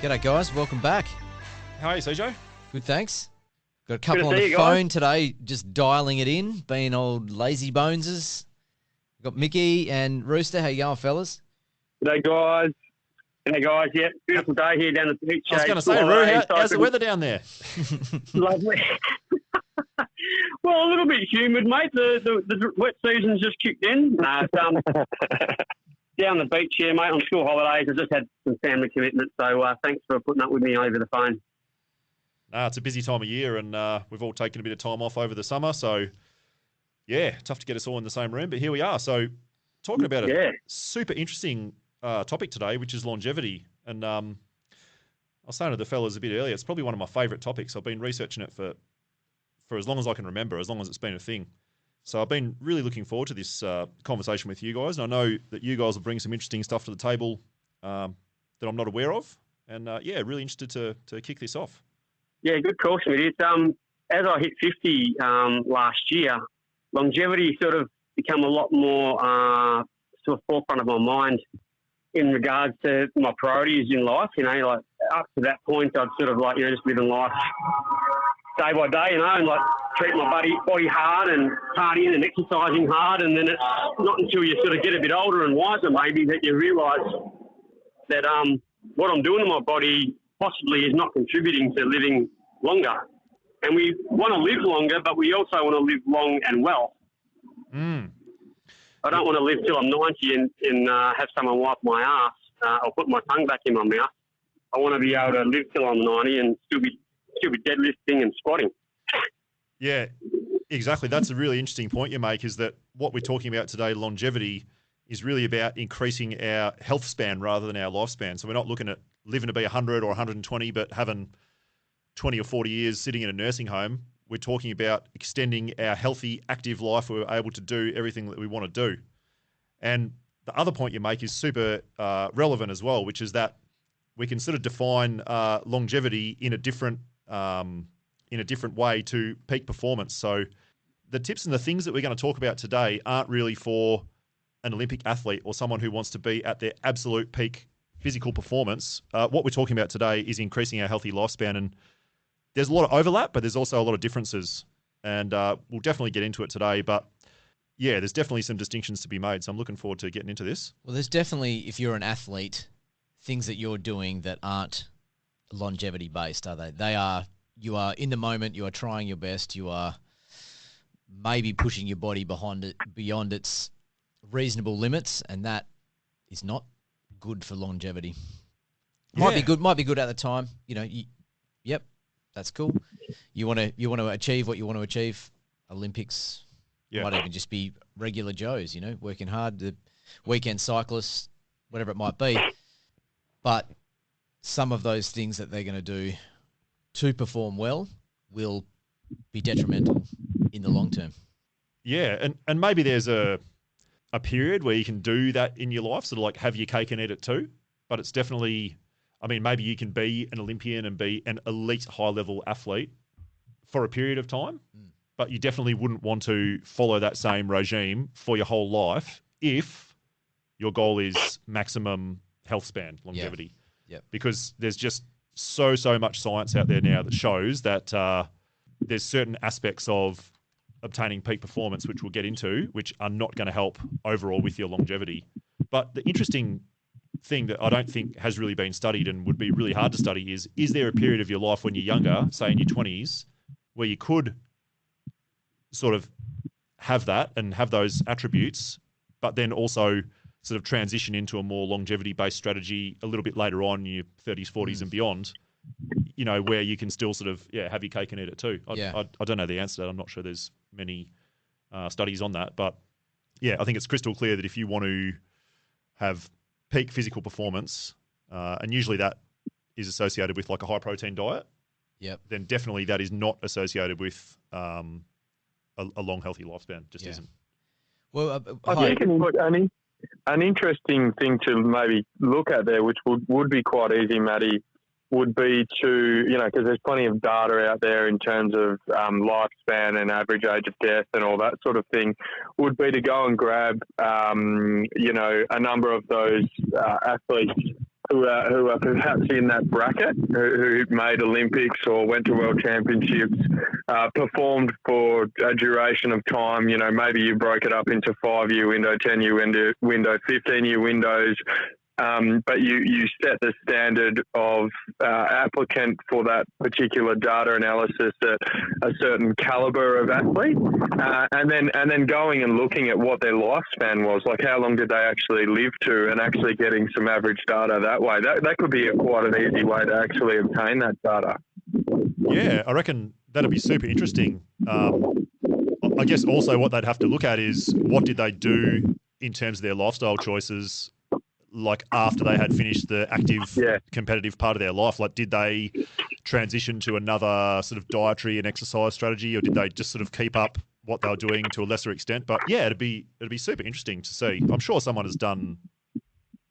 G'day, guys. Welcome back. How are you, CJ? Good, thanks. Got a couple Good on to the see you phone guys. today, just dialing it in, being old lazy boneses. Got Mickey and Rooster. How you going, fellas? G'day, guys. G'day, guys. Yeah, beautiful day here down at the beach. I was going to School say, Roo, holidays, how's the so weather down there? Lovely. Well, a little bit humid, mate. The wet season's just kicked in. No, it's, down the beach here, mate, on school holidays. I just had some family commitments, so thanks for putting up with me over the phone. It's a busy time of year, and we've all taken a bit of time off over the summer. So, yeah, tough to get us all in the same room, but here we are. So, talking about a super interesting topic today, which is longevity. And I was saying to the fellas a bit earlier, it's probably one of my favourite topics. I've been researching it for as long as I can remember, as long as it's been a thing. So I've been really looking forward to this conversation with you guys. And I know that you guys will bring some interesting stuff to the table that I'm not aware of. And, really interested to kick this off. Yeah, good caution with it. As I hit 50 last year, longevity sort of become a lot more sort of forefront of my mind in regards to my priorities in life. You know, like up to that point, I'd sort of like, just living life day by day, and like treat my body hard and partying and exercising hard. And then it's not until you sort of get a bit older and wiser maybe that you realise that what I'm doing to my body possibly is not contributing to living longer. And we want to live longer, but we also want to live long and well. I don't want to live till I'm 90 and have someone wipe my ass or put my tongue back in my mouth. I want to be able to live till I'm 90 and still be deadlifting and squatting. Yeah, exactly. That's a really interesting point you make, is that what we're talking about today, longevity, is really about increasing our health span rather than our lifespan. So we're not looking at living to be 100 or 120, but having 20 or 40 years sitting in a nursing home. We're talking about extending our healthy, active life where we're able to do everything that we want to do. And the other point you make is super relevant as well, which is that we can sort of define longevity in a different way to peak performance. So the tips and the things that we're going to talk about today aren't really for an Olympic athlete or someone who wants to be at their absolute peak physical performance. What we're talking about today is increasing our healthy lifespan, and there's a lot of overlap, but there's also a lot of differences, and we'll definitely get into it today. But yeah, there's definitely some distinctions to be made, so I'm looking forward to getting into this. Well, there's definitely, if you're an athlete, things that you're doing that aren't longevity based, are they? You are in the moment, you are trying your best, you are maybe pushing your body beyond its reasonable limits, and that is not good for longevity. Might be good at the time. Yep, that's cool. You want to achieve what you want to achieve. Olympics might even just be regular Joes, working hard, the weekend cyclists, whatever it might be. But some of those things that they're going to do to perform well will be detrimental in the long term. Yeah, and maybe there's a period where you can do that in your life, sort of like have your cake and eat it too. But it's definitely, maybe you can be an Olympian and be an elite high-level athlete for a period of time, but you definitely wouldn't want to follow that same regime for your whole life if your goal is maximum health span, longevity. Yep. Because there's just so much science out there now that shows that there's certain aspects of obtaining peak performance, which we'll get into, which are not going to help overall with your longevity. But the interesting thing that I don't think has really been studied and would be really hard to study is there a period of your life when you're younger, say in your 20s, where you could sort of have that and have those attributes, but then also sort of transition into a more longevity-based strategy a little bit later on in your 30s, 40s and beyond, where you can still sort of, have your cake and eat it too. I don't know the answer to that. I'm not sure there's many studies on that. But, I think it's crystal clear that if you want to have peak physical performance, and usually that is associated with like a high-protein diet, then definitely that is not associated with a long, healthy lifespan. Just isn't. Well, I think an interesting thing to maybe look at there, which would be quite easy, Matty, would be to, because there's plenty of data out there in terms of lifespan and average age of death and all that sort of thing, would be to go and grab, a number of those athletes who are perhaps in that bracket, who made Olympics or went to World Championships, performed for a duration of time. You know, maybe you broke it up into 5-year window, 10-year window, 15-year windows. But you set the standard of applicant for that particular data analysis at a certain caliber of athlete, and then going and looking at what their lifespan was, like how long did they actually live to, and actually getting some average data that way. That could be quite an easy way to actually obtain that data. Yeah, I reckon that'd be super interesting. I guess also what they'd have to look at is what did they do in terms of their lifestyle choices, like after they had finished the active competitive part of their life. Like, did they transition to another sort of dietary and exercise strategy, or did they just sort of keep up what they were doing to a lesser extent? But yeah, it'd be super interesting to see. I'm sure someone has done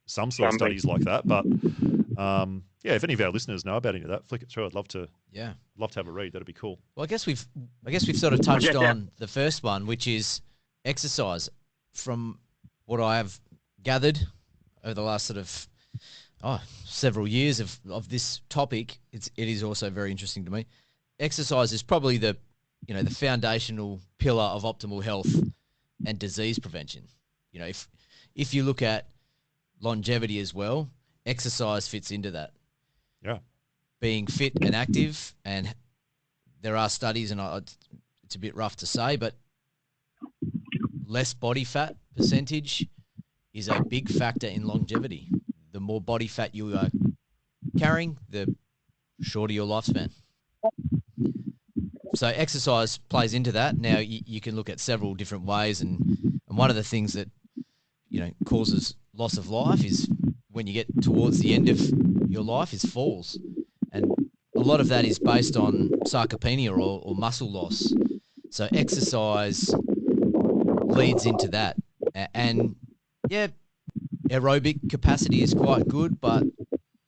some sort of studies like that. But yeah, if any of our listeners know about any of that, flick it through. I'd love to have a read. That'd be cool. Well, I guess we've sort of touched on the first one, which is exercise. From what I have gathered over the last sort of several years of this topic, it is also very interesting to me. Exercise is probably the foundational pillar of optimal health and disease prevention. You know, if you look at longevity as well, exercise fits into that. Yeah. Being fit and active, and there are studies, and it's a bit rough to say, but less body fat percentage is a big factor in longevity. The more body fat you are carrying, the shorter your lifespan. So exercise plays into that. Now you can look at several different ways, and one of the things that causes loss of life is when you get towards the end of your life is falls, and a lot of that is based on sarcopenia or muscle loss. So exercise leads into that, and yeah, aerobic capacity is quite good, but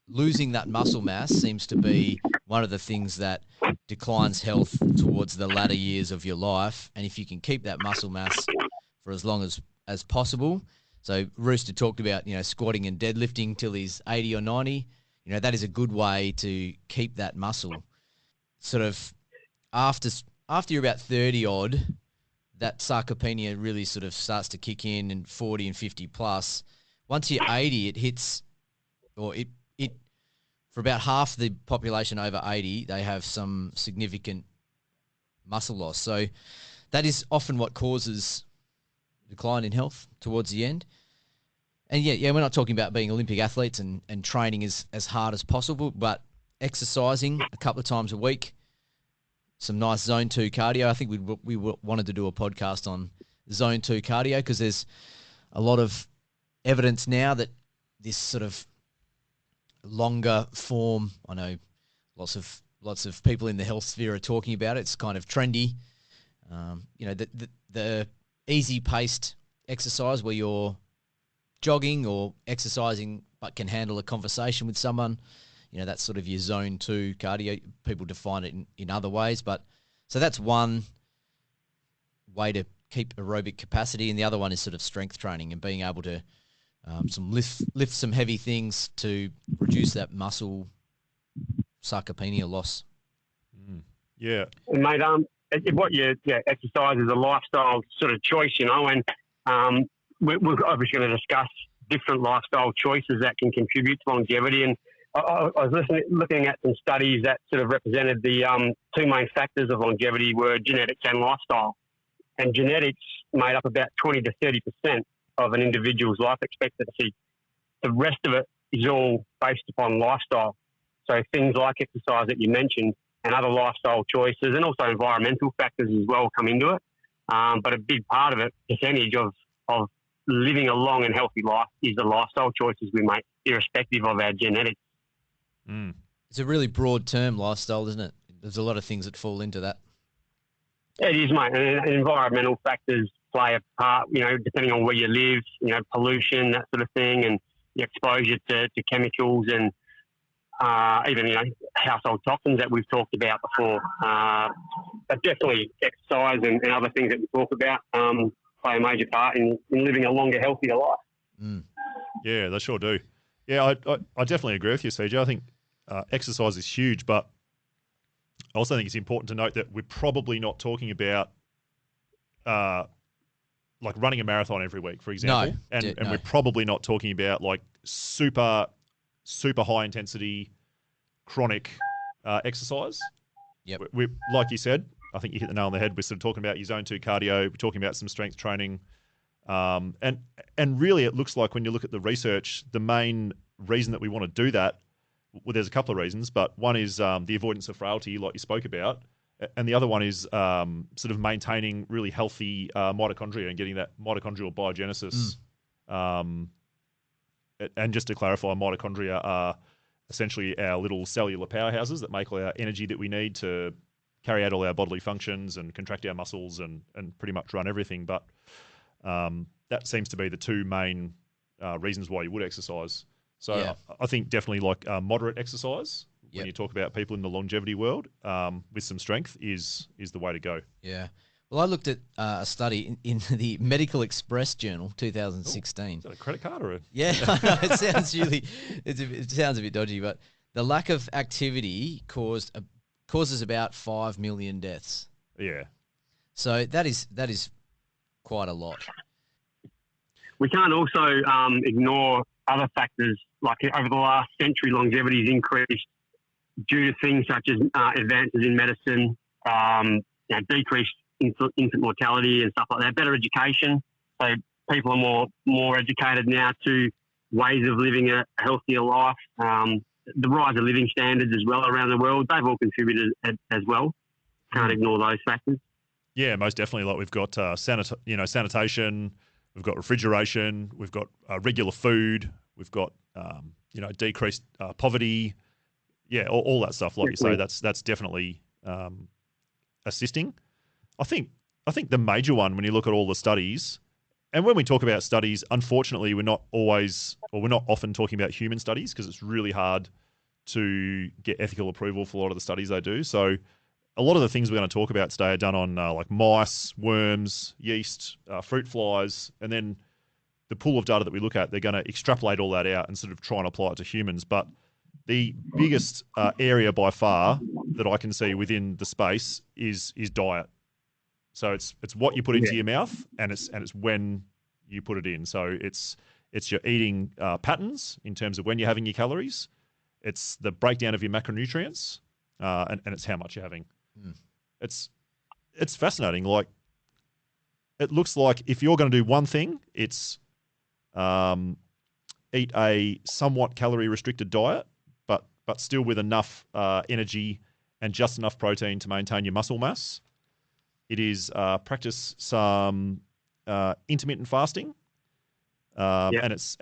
losing that muscle mass seems to be one of the things that declines health towards the latter years of your life. And if you can keep that muscle mass for as long as possible. So Rooster talked about, squatting and deadlifting till he's 80 or 90. That is a good way to keep that muscle. Sort of after you're about 30 odd, that sarcopenia really sort of starts to kick in, and 40 and 50 plus. Once you're 80, it hits, or it for about half the population over 80, they have some significant muscle loss. So that is often what causes decline in health towards the end. And yeah, we're not talking about being Olympic athletes and training as hard as possible, but exercising a couple of times a week, some nice zone 2 cardio. I think we wanted to do a podcast on zone 2 cardio because there's a lot of evidence now that this sort of longer form, I know lots of people in the health sphere are talking about it. It's kind of trendy. The easy-paced exercise where you're jogging or exercising but can handle a conversation with someone, that's sort of your zone 2 cardio. People define it in other ways, but so that's one way to keep aerobic capacity, and the other one is sort of strength training and being able to lift some heavy things to reduce that muscle sarcopenia loss. Yeah. Mate, exercise is a lifestyle sort of choice, and we're obviously going to discuss different lifestyle choices that can contribute to longevity. And I was looking at some studies that sort of represented the two main factors of longevity were genetics and lifestyle. And genetics made up about 20 to 30% of an individual's life expectancy. The rest of it is all based upon lifestyle. So things like exercise that you mentioned and other lifestyle choices, and also environmental factors as well come into it. But a big part of it, percentage of living a long and healthy life, is the lifestyle choices we make, irrespective of our genetics. It's a really broad term, lifestyle, isn't it? There's a lot of things that fall into that. It is, mate. And environmental factors play a part, depending on where you live, pollution, that sort of thing, and the exposure to chemicals and even, household toxins that we've talked about before. But definitely exercise and other things that we talk about play a major part in living a longer, healthier life. Yeah, they sure do. Yeah, I definitely agree with you, CJ. I think exercise is huge, but I also think it's important to note that we're probably not talking about like running a marathon every week, for example. And No. we're probably not talking about like super high intensity chronic exercise. Yep. We like you said, I think you hit the nail on the head. We're sort of talking about your zone 2 cardio. We're talking about some strength training. And really it looks like when you look at the research, the main reason that we want to do that, well, there's a couple of reasons, but one is the avoidance of frailty, like you spoke about. And the other one is sort of maintaining really healthy mitochondria and getting that mitochondrial biogenesis. And just to clarify, mitochondria are essentially our little cellular powerhouses that make all our energy that we need to carry out all our bodily functions and contract our muscles and pretty much run everything. But that seems to be the two main reasons why you would exercise. So Yeah. I think definitely like moderate exercise when Yep. you talk about people in the longevity world with some strength is the way to go. Yeah. Well, I looked at a study in the Medical Express Journal, 2016. Is that a credit card or a... Yeah, it sounds a bit dodgy, but the lack of activity causes about 5 million deaths. Yeah. So that is quite a lot. We can't also ignore other factors, like over the last century, longevity has increased due to things such as advances in medicine, decreased infant mortality and stuff like that, better education. So people are more educated now to ways of living a healthier life. The rise of living standards as well around the world, they've all contributed as well. Can't ignore those factors. Yeah, most definitely. Like we've got sanitation, we've got refrigeration, we've got regular food, we've got decreased poverty. Yeah, all that stuff. Like you say, that's definitely assisting. I think the major one when you look at all the studies, and when we talk about studies, unfortunately, we're not often talking about human studies because it's really hard to get ethical approval for a lot of the studies they do. So a lot of the things we're going to talk about today are done on like mice, worms, yeast, fruit flies, and then the pool of data that we look at, they're going to extrapolate all that out and sort of try and apply it to humans. But the biggest area by far that I can see within the space is diet. So it's what you put into your mouth, and it's when you put it in. So it's your eating patterns in terms of when you're having your calories. It's the breakdown of your macronutrients, and it's how much you're having. It's fascinating. Like it looks like if you're going to do one thing, it's eat a somewhat calorie restricted diet, but still with enough energy and just enough protein to maintain your muscle mass. It is practice some intermittent fasting, and it's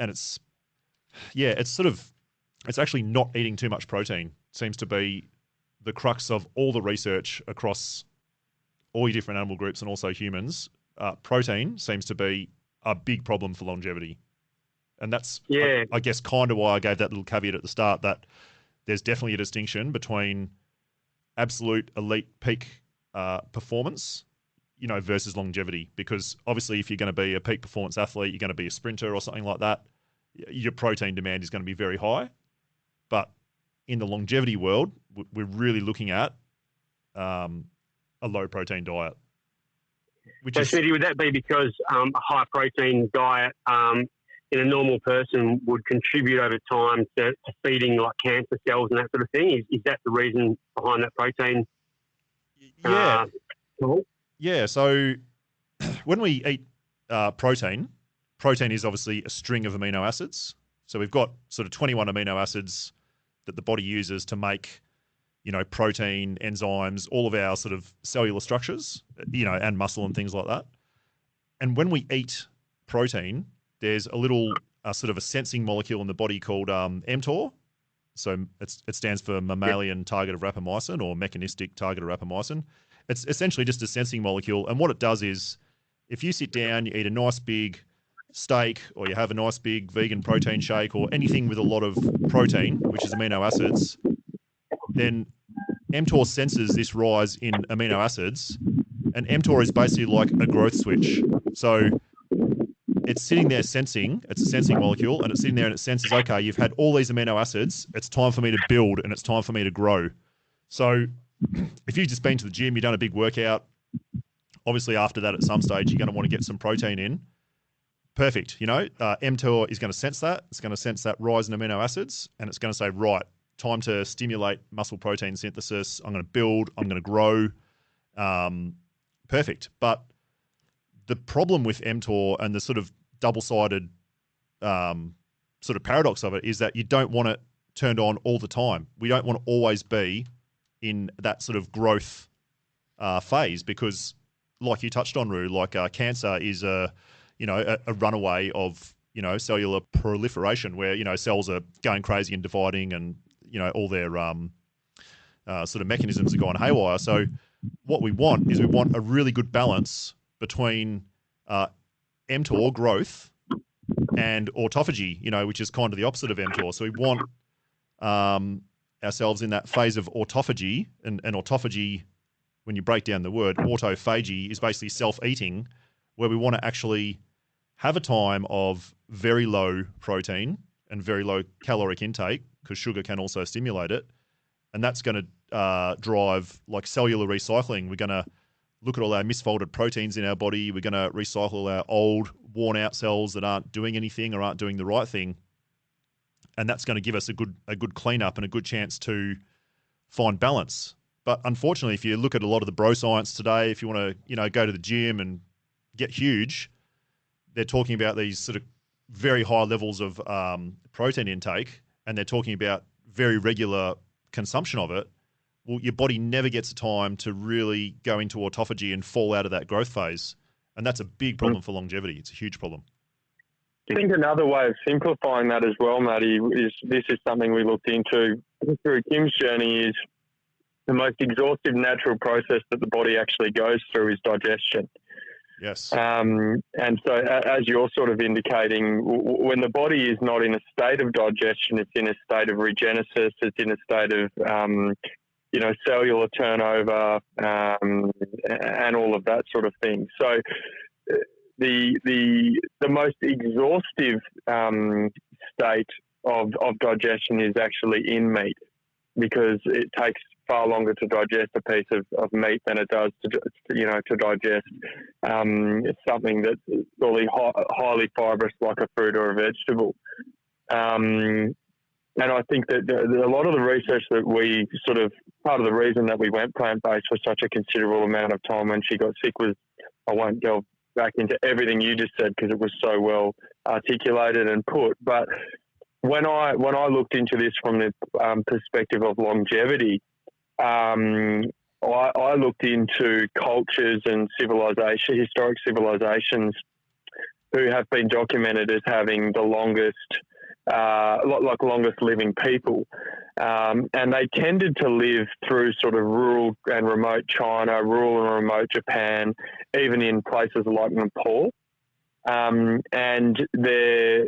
actually not eating too much protein. Seems to be the crux of all the research across all your different animal groups and also humans. Protein seems to be a big problem for longevity, and that's I guess kind of why I gave that little caveat at the start that there's definitely a distinction between absolute elite peak performance, versus longevity. Because obviously, if you're going to be a peak performance athlete, you're going to be a sprinter or something like that, your protein demand is going to be very high. But in the longevity world, we're really looking at a low protein diet. So, Smitty, would that be because a high protein diet in a normal person would contribute over time to feeding like cancer cells and that sort of thing? Is that the reason behind that protein? Yeah. So when we eat protein is obviously a string of amino acids. So we've got sort of 21 amino acids that the body uses to make, protein, enzymes, all of our sort of cellular structures, and muscle and things like that. And when we eat protein, there's a little sort of a sensing molecule in the body called mTOR. So it stands for mammalian target of rapamycin or mechanistic target of rapamycin. It's essentially just a sensing molecule. And what it does is if you sit down, you eat a nice big steak or you have a nice big vegan protein shake or anything with a lot of protein, which is amino acids, then mTOR senses this rise in amino acids. And mTOR is basically like a growth switch. So it's sitting there sensing. It's a sensing molecule, and it's sitting there and it senses, okay, you've had all these amino acids. It's time for me to build, and it's time for me to grow. So if you've just been to the gym, you've done a big workout, obviously after that at some stage, you're going to want to get some protein in. Perfect. mTOR is going to sense that. It's going to sense that rise in amino acids, and it's going to say, right, time to stimulate muscle protein synthesis. I'm going to build. I'm going to grow. Perfect. But the problem with mTOR and the sort of double-sided sort of paradox of it is that you don't want it turned on all the time. We don't want to always be in that sort of growth phase because, like you touched on, Roo, like cancer is a runaway of cellular proliferation where cells are going crazy and dividing and all their sort of mechanisms are going haywire. So what we want is a really good balance between mTOR growth and autophagy, which is kind of the opposite of mTOR. So we want ourselves in that phase of autophagy, and autophagy, when you break down the word, autophagy is basically self-eating, where we want to actually have a time of very low protein and very low caloric intake, because sugar can also stimulate it. And that's going to drive like cellular recycling. We're going to look at all our misfolded proteins in our body. We're going to recycle our old, worn-out cells that aren't doing anything or aren't doing the right thing. And that's going to give us a good cleanup and a good chance to find balance. But unfortunately, if you look at a lot of the bro science today, if you want to go to the gym and get huge, they're talking about these sort of very high levels of protein intake, and they're talking about very regular consumption of it. Well, your body never gets a time to really go into autophagy and fall out of that growth phase. And that's a big problem for longevity. It's a huge problem. I think another way of simplifying that as well, Matty, is this is something we looked into through Kim's journey, is the most exhaustive natural process that the body actually goes through is digestion. Yes. And so as you're sort of indicating, when the body is not in a state of digestion, it's in a state of regenesis, it's in a state of, cellular turnover, and all of that sort of thing. So the most exhaustive state of digestion is actually in meat, because it takes far longer to digest a piece of meat than it does to digest something that's really highly fibrous like a fruit or a vegetable. And I think that a lot of the research that we part of the reason that we went plant-based for such a considerable amount of time when she got sick was, I won't delve back into everything you just said because it was so well articulated and put, but when I looked into this from the perspective of longevity, I looked into cultures and historic civilizations who have been documented as having the longest living people. And they tended to live through sort of rural and remote China, rural and remote Japan, even in places like Nepal. And their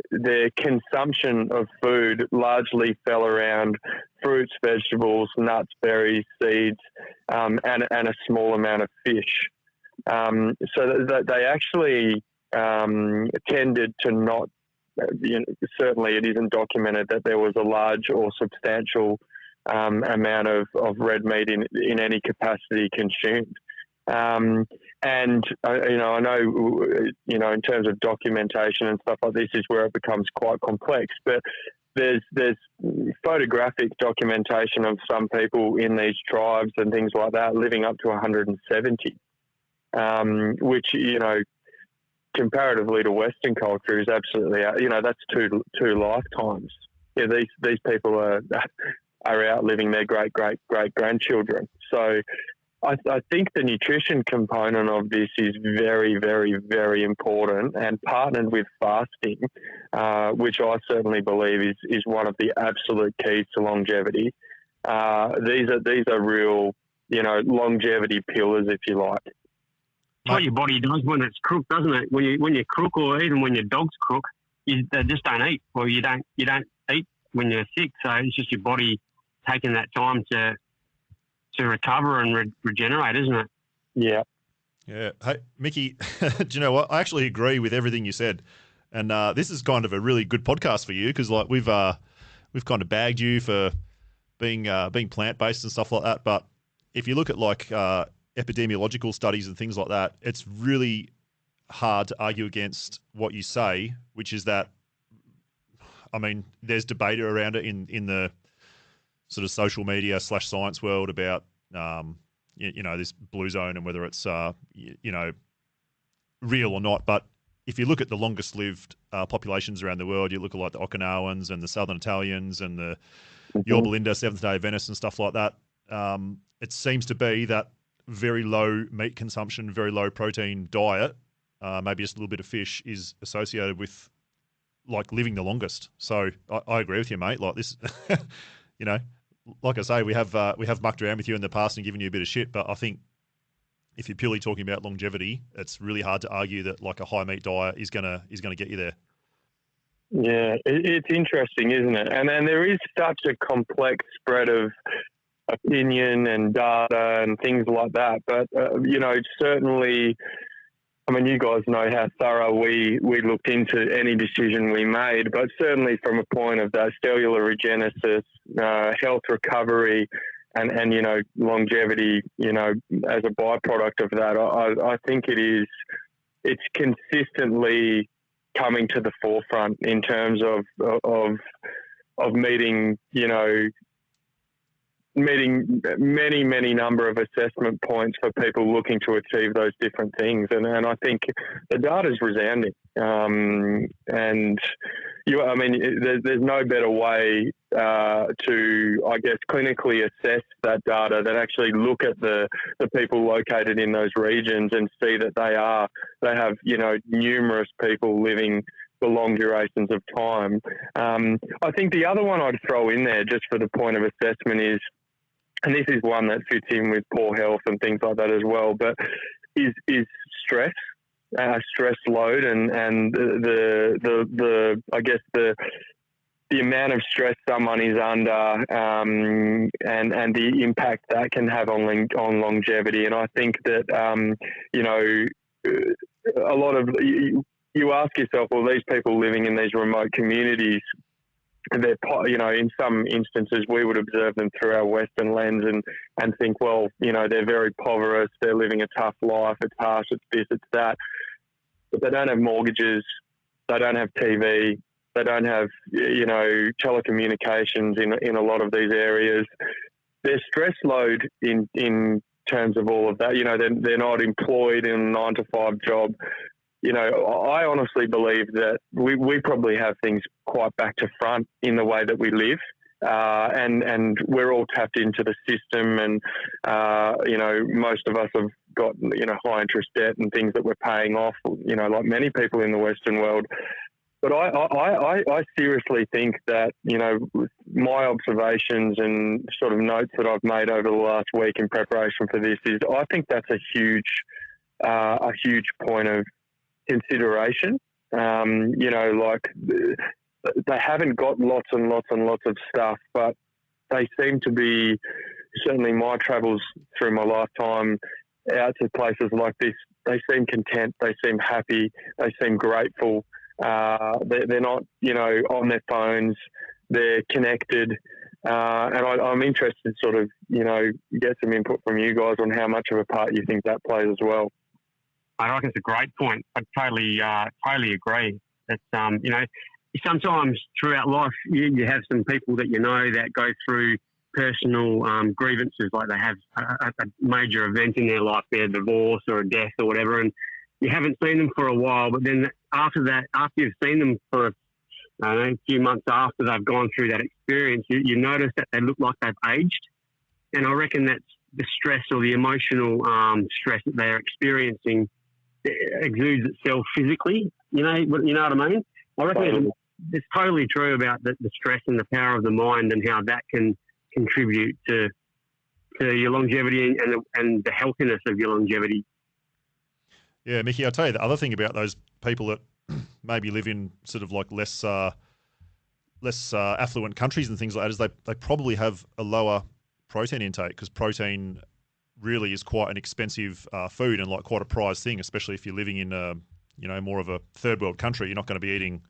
consumption of food largely fell around fruits, vegetables, nuts, berries, seeds, and a small amount of fish. So that they actually tended to not, certainly it isn't documented that there was a large or substantial amount of red meat in any capacity consumed. And I know, in terms of documentation and stuff like this is where it becomes quite complex, but there's photographic documentation of some people in these tribes and things like that living up to 170, which, comparatively to Western culture is absolutely, that's two lifetimes. Yeah, these people are outliving their great grandchildren. So I think the nutrition component of this is very, very, very important, and partnered with fasting, which I certainly believe is one of the absolute keys to longevity. These are real, longevity pillars, if you like. It's what your body does when it's crook, doesn't it? When you crook, or even when your dog's crook, they just don't eat, or you don't eat when you're sick. So it's just your body taking that time to recover and regenerate, isn't it? Yeah. Yeah. Hey, Mickey, do you know what? I actually agree with everything you said. And this is kind of a really good podcast for you because like we've kind of bagged you for being plant based and stuff like that. But if you look at like epidemiological studies and things like that, it's really hard to argue against what you say, which is that, I mean, there's debate around it in the sort of social media / science world about this blue zone and whether it's real or not. But if you look at the longest lived populations around the world, you look at like the Okinawans and the Southern Italians and the Yorba Linda, Seventh-day Adventists and stuff like that. It seems to be that very low meat consumption, very low protein diet, maybe just a little bit of fish, is associated with like living the longest. So I agree with you, mate. Like this, like I say, we have mucked around with you in the past and given you a bit of shit, but I think if you're purely talking about longevity, it's really hard to argue that like a high meat diet is gonna get you there. Yeah, it's interesting, isn't it? And there is such a complex spread of opinion and data and things like that. But, certainly, I mean, you guys know how thorough we looked into any decision we made, but certainly from a point of that cellular regenesis, health recovery, and longevity, as a byproduct of that, I think it's consistently coming to the forefront in terms of meeting many number of assessment points for people looking to achieve those different things. And I think the data is resounding. There's no better way to, I guess, clinically assess that data than actually look at the people located in those regions and see that they have numerous people living for long durations of time. I think the other one I'd throw in there just for the point of assessment is, and this is one that fits in with poor health and things like that as well, but is stress, stress load, and the amount of stress someone is under, and the impact that can have on longevity. And I think that a lot of you ask yourself, well, these people living in these remote communities, they're, in some instances we would observe them through our Western lens and think, well, they're very impoverished, they're living a tough life, it's harsh, it's this, it's that. But they don't have mortgages, they don't have TV, they don't have, telecommunications in a lot of these areas. Their stress load in terms of all of that, they're not employed in a 9-to-5 job. I honestly believe that we probably have things quite back to front in the way that we live. And we're all tapped into the system, and most of us have got high interest debt and things that we're paying off, like many people in the Western world. But I seriously think that my observations and sort of notes that I've made over the last week in preparation for this is I think that's a huge point of consideration. They haven't got lots and lots and lots of stuff, but they seem to be, certainly my travels through my lifetime out to places like this, they seem content, they seem happy, they seem grateful. They're not, on their phones, they're connected. And I'm interested to sort of, get some input from you guys on how much of a part you think that plays as well. I think it's a great point. I totally agree. It's, sometimes throughout life, you have some people that that go through personal grievances, like they have a major event in their life, be a divorce or a death or whatever, and you haven't seen them for a while. But then after you've seen them for a few months after they've gone through that experience, you notice that they look like they've aged. And I reckon that's the stress or the emotional stress that they're experiencing exudes itself physically. You know what I mean? I reckon it's totally true about the stress and the power of the mind and how that can contribute to your longevity and the healthiness of your longevity. Yeah, Mickey, I'll tell you the other thing about those people that maybe live in sort of like less affluent countries and things like that is they probably have a lower protein intake, because protein really is quite an expensive food and like quite a prized thing, especially if you're living in more of a third world country, you're not going to be eating,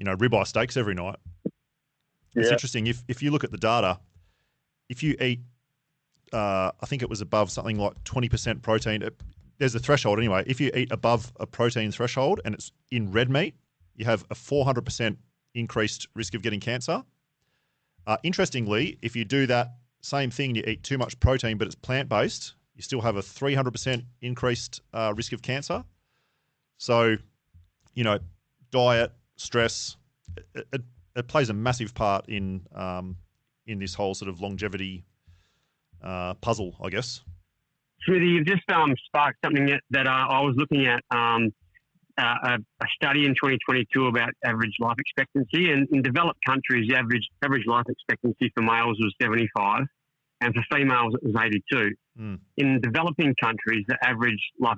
ribeye steaks every night. It's interesting. If you look at the data, if you eat, I think it was above something like 20% protein, there's a threshold anyway. If you eat above a protein threshold and it's in red meat, you have a 400% increased risk of getting cancer. Interestingly, if you do that same thing, you eat too much protein, but it's plant-based, you still have a 300% increased risk of cancer. So, diet, stress, it plays a massive part in this whole sort of longevity puzzle, I guess. Smithy, you've just sparked something that I was looking at a study in 2022 about average life expectancy. And in developed countries, the average life expectancy for males was 75, and for females it was 82. In developing countries, the average life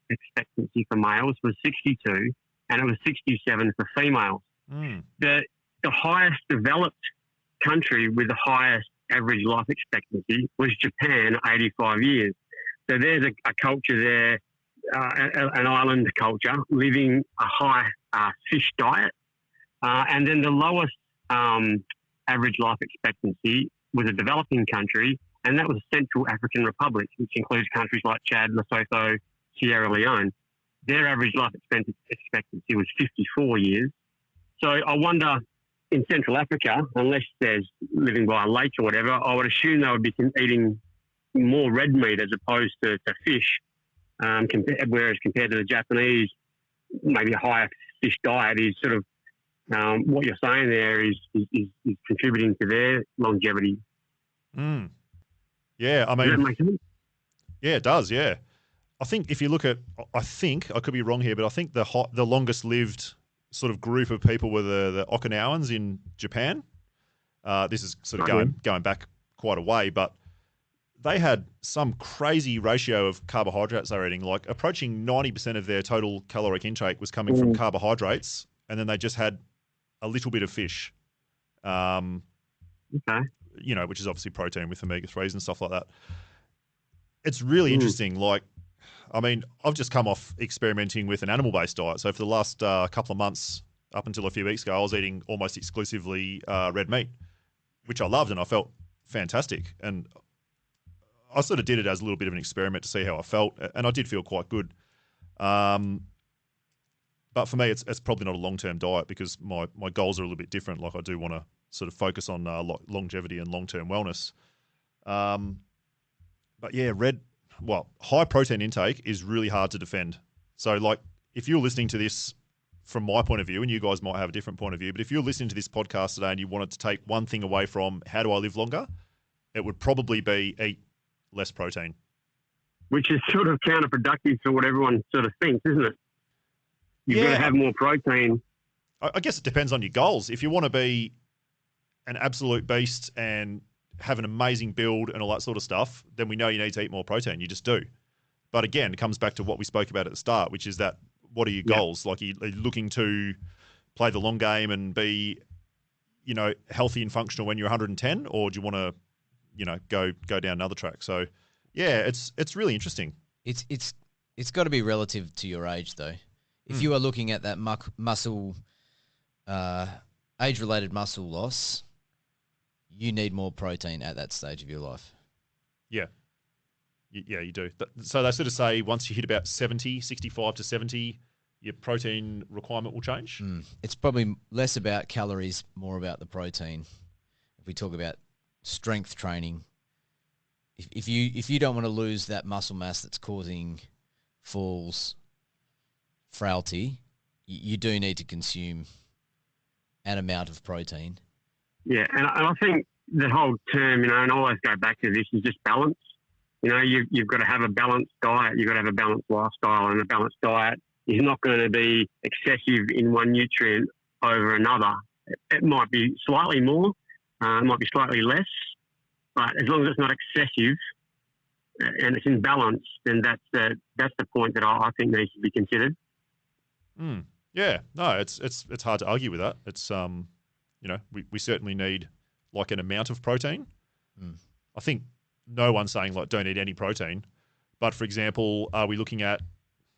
expectancy for males was 62, and it was 67 for females. The highest developed country with the highest average life expectancy was Japan, 85 years. So there's a culture there, an island culture, living a high fish diet. And then the lowest average life expectancy was a developing country, and that was Central African Republic, which includes countries like Chad, Lesotho, Sierra Leone. Their average life expectancy was 54 years. So I wonder, in Central Africa, unless there's living by a lake or whatever, I would assume they would be eating more red meat as opposed to fish, whereas compared to the Japanese, maybe a higher fish diet is sort of what you're saying there is contributing to their longevity. Yeah, I mean, does that make sense? Yeah, it does. Yeah, I think if you look at, I could be wrong here, but I think the longest lived sort of group of people were the Okinawans in Japan. This is sort of going back quite a way, but they had some crazy ratio of carbohydrates they were eating, like approaching 90% of their total caloric intake was coming from carbohydrates, and then they just had a little bit of fish. Which is obviously protein with omega-3s and stuff like that. It's really interesting. Like, I mean, I've just come off experimenting with an animal-based diet. So for the last couple of months, up until a few weeks ago, I was eating almost exclusively red meat, which I loved and I felt fantastic. And I sort of did it as a little bit of an experiment to see how I felt, and I did feel quite good. But for me, it's probably not a long-term diet because my goals are a little bit different. Like, I do want to sort of focus on longevity and long-term wellness. But yeah, high protein intake is really hard to defend. So, like, if you're listening to this from my point of view, and you guys might have a different point of view, but if you're listening to this podcast today and you wanted to take one thing away from how do I live longer, it would probably be eat less protein. Which is sort of counterproductive to what everyone sort of thinks, isn't it? You've got to have more protein. I guess it depends on your goals. If you want to be an absolute beast and have an amazing build and all that sort of stuff, then we know you need to eat more protein. You just do. But again, it comes back to what we spoke about at the start, which is that what are your goals? Like, are you looking to play the long game and be, healthy and functional when you're 110, or do you want to, go down another track? So, yeah, it's really interesting. It's got to be relative to your age, though. If you are looking at that muscle, age-related muscle loss, you need more protein at that stage of your life. Yeah. Yeah, you do. So they sort of say once you hit about 65 to 70, your protein requirement will change? It's probably less about calories, more about the protein. If we talk about strength training, if you don't want to lose that muscle mass that's causing falls, frailty, you do need to consume an amount of protein. Yeah, and I think the whole term, and I always go back to this, is just balance. You've got to have a balanced diet. You've got to have a balanced lifestyle, and a balanced diet is not going to be excessive in one nutrient over another. It might be slightly more, it might be slightly less, but as long as it's not excessive and it's in balance, then that's the point that I think needs to be considered. Yeah, no, it's hard to argue with that. It's we certainly need like an amount of protein. I think no one's saying like don't eat any protein, but for example, are we looking at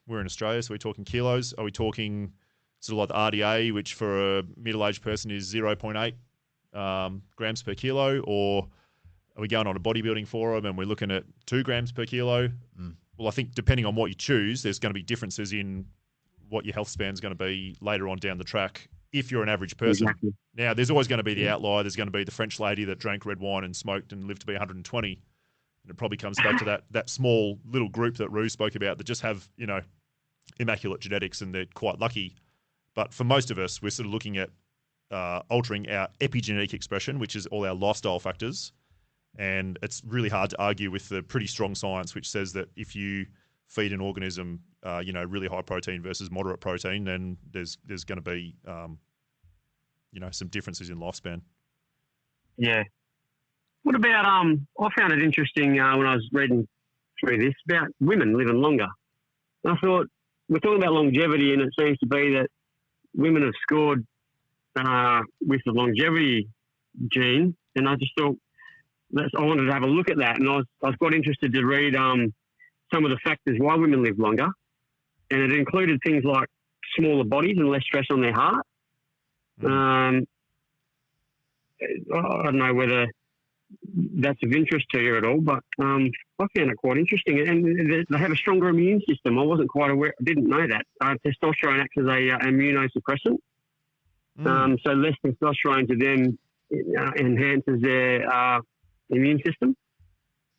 We're in Australia, so we're talking kilos. Are we talking sort of like the RDA, which for a middle-aged person is 0.8 grams per kilo, or are we going on a bodybuilding forum and we're looking at 2 grams per kilo? Well, I think depending on what you choose, there's going to be differences in what your health span is going to be later on down the track if you're an average person. Exactly. Now, there's always going to be the outlier. There's going to be the French lady that drank red wine and smoked and lived to be 120. And it probably comes back to that small little group that Rue spoke about that just have, immaculate genetics and they're quite lucky. But for most of us, we're sort of looking at altering our epigenetic expression, which is all our lifestyle factors. And it's really hard to argue with the pretty strong science, which says that if you feed an organism, really high protein versus moderate protein, then there's going to be, some differences in lifespan. Yeah. What about, I found it interesting when I was reading through this about women living longer. And I thought, we're talking about longevity, and it seems to be that women have scored with the longevity gene. And I just thought, I wanted to have a look at that. And I was quite interested to read some of the factors why women live longer. And it included things like smaller bodies and less stress on their heart. I don't know whether that's of interest to you at all, but I found it quite interesting. And they have a stronger immune system. I wasn't quite aware. I didn't know that. Testosterone acts as a immunosuppressant. So less testosterone to them enhances their immune system.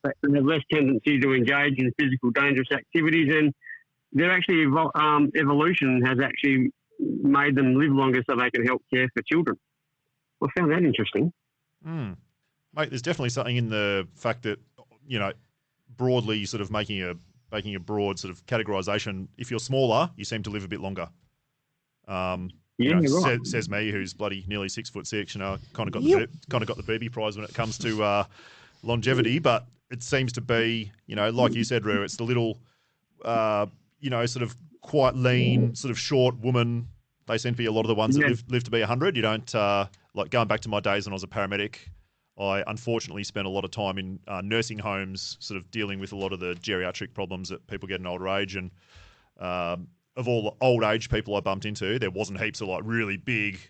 But they have less tendency to engage in physical dangerous activities, and they're actually evolution has actually made them live longer so they can help care for children. I found that interesting. Mate, there's definitely something in the fact that, broadly sort of making a broad sort of categorization. If you're smaller, you seem to live a bit longer. Right. Says me, who's bloody nearly 6'6", kind of got the booby prize when it comes to longevity. But it seems to be, like you said, Rue, it's the little, sort of quite lean, sort of short woman. They seem to be a lot of the ones that live to be 100. You don't like going back to my days when I was a paramedic. I unfortunately spent a lot of time in nursing homes, sort of dealing with a lot of the geriatric problems that people get in older age. And of all the old age people I bumped into, there wasn't heaps of like really big,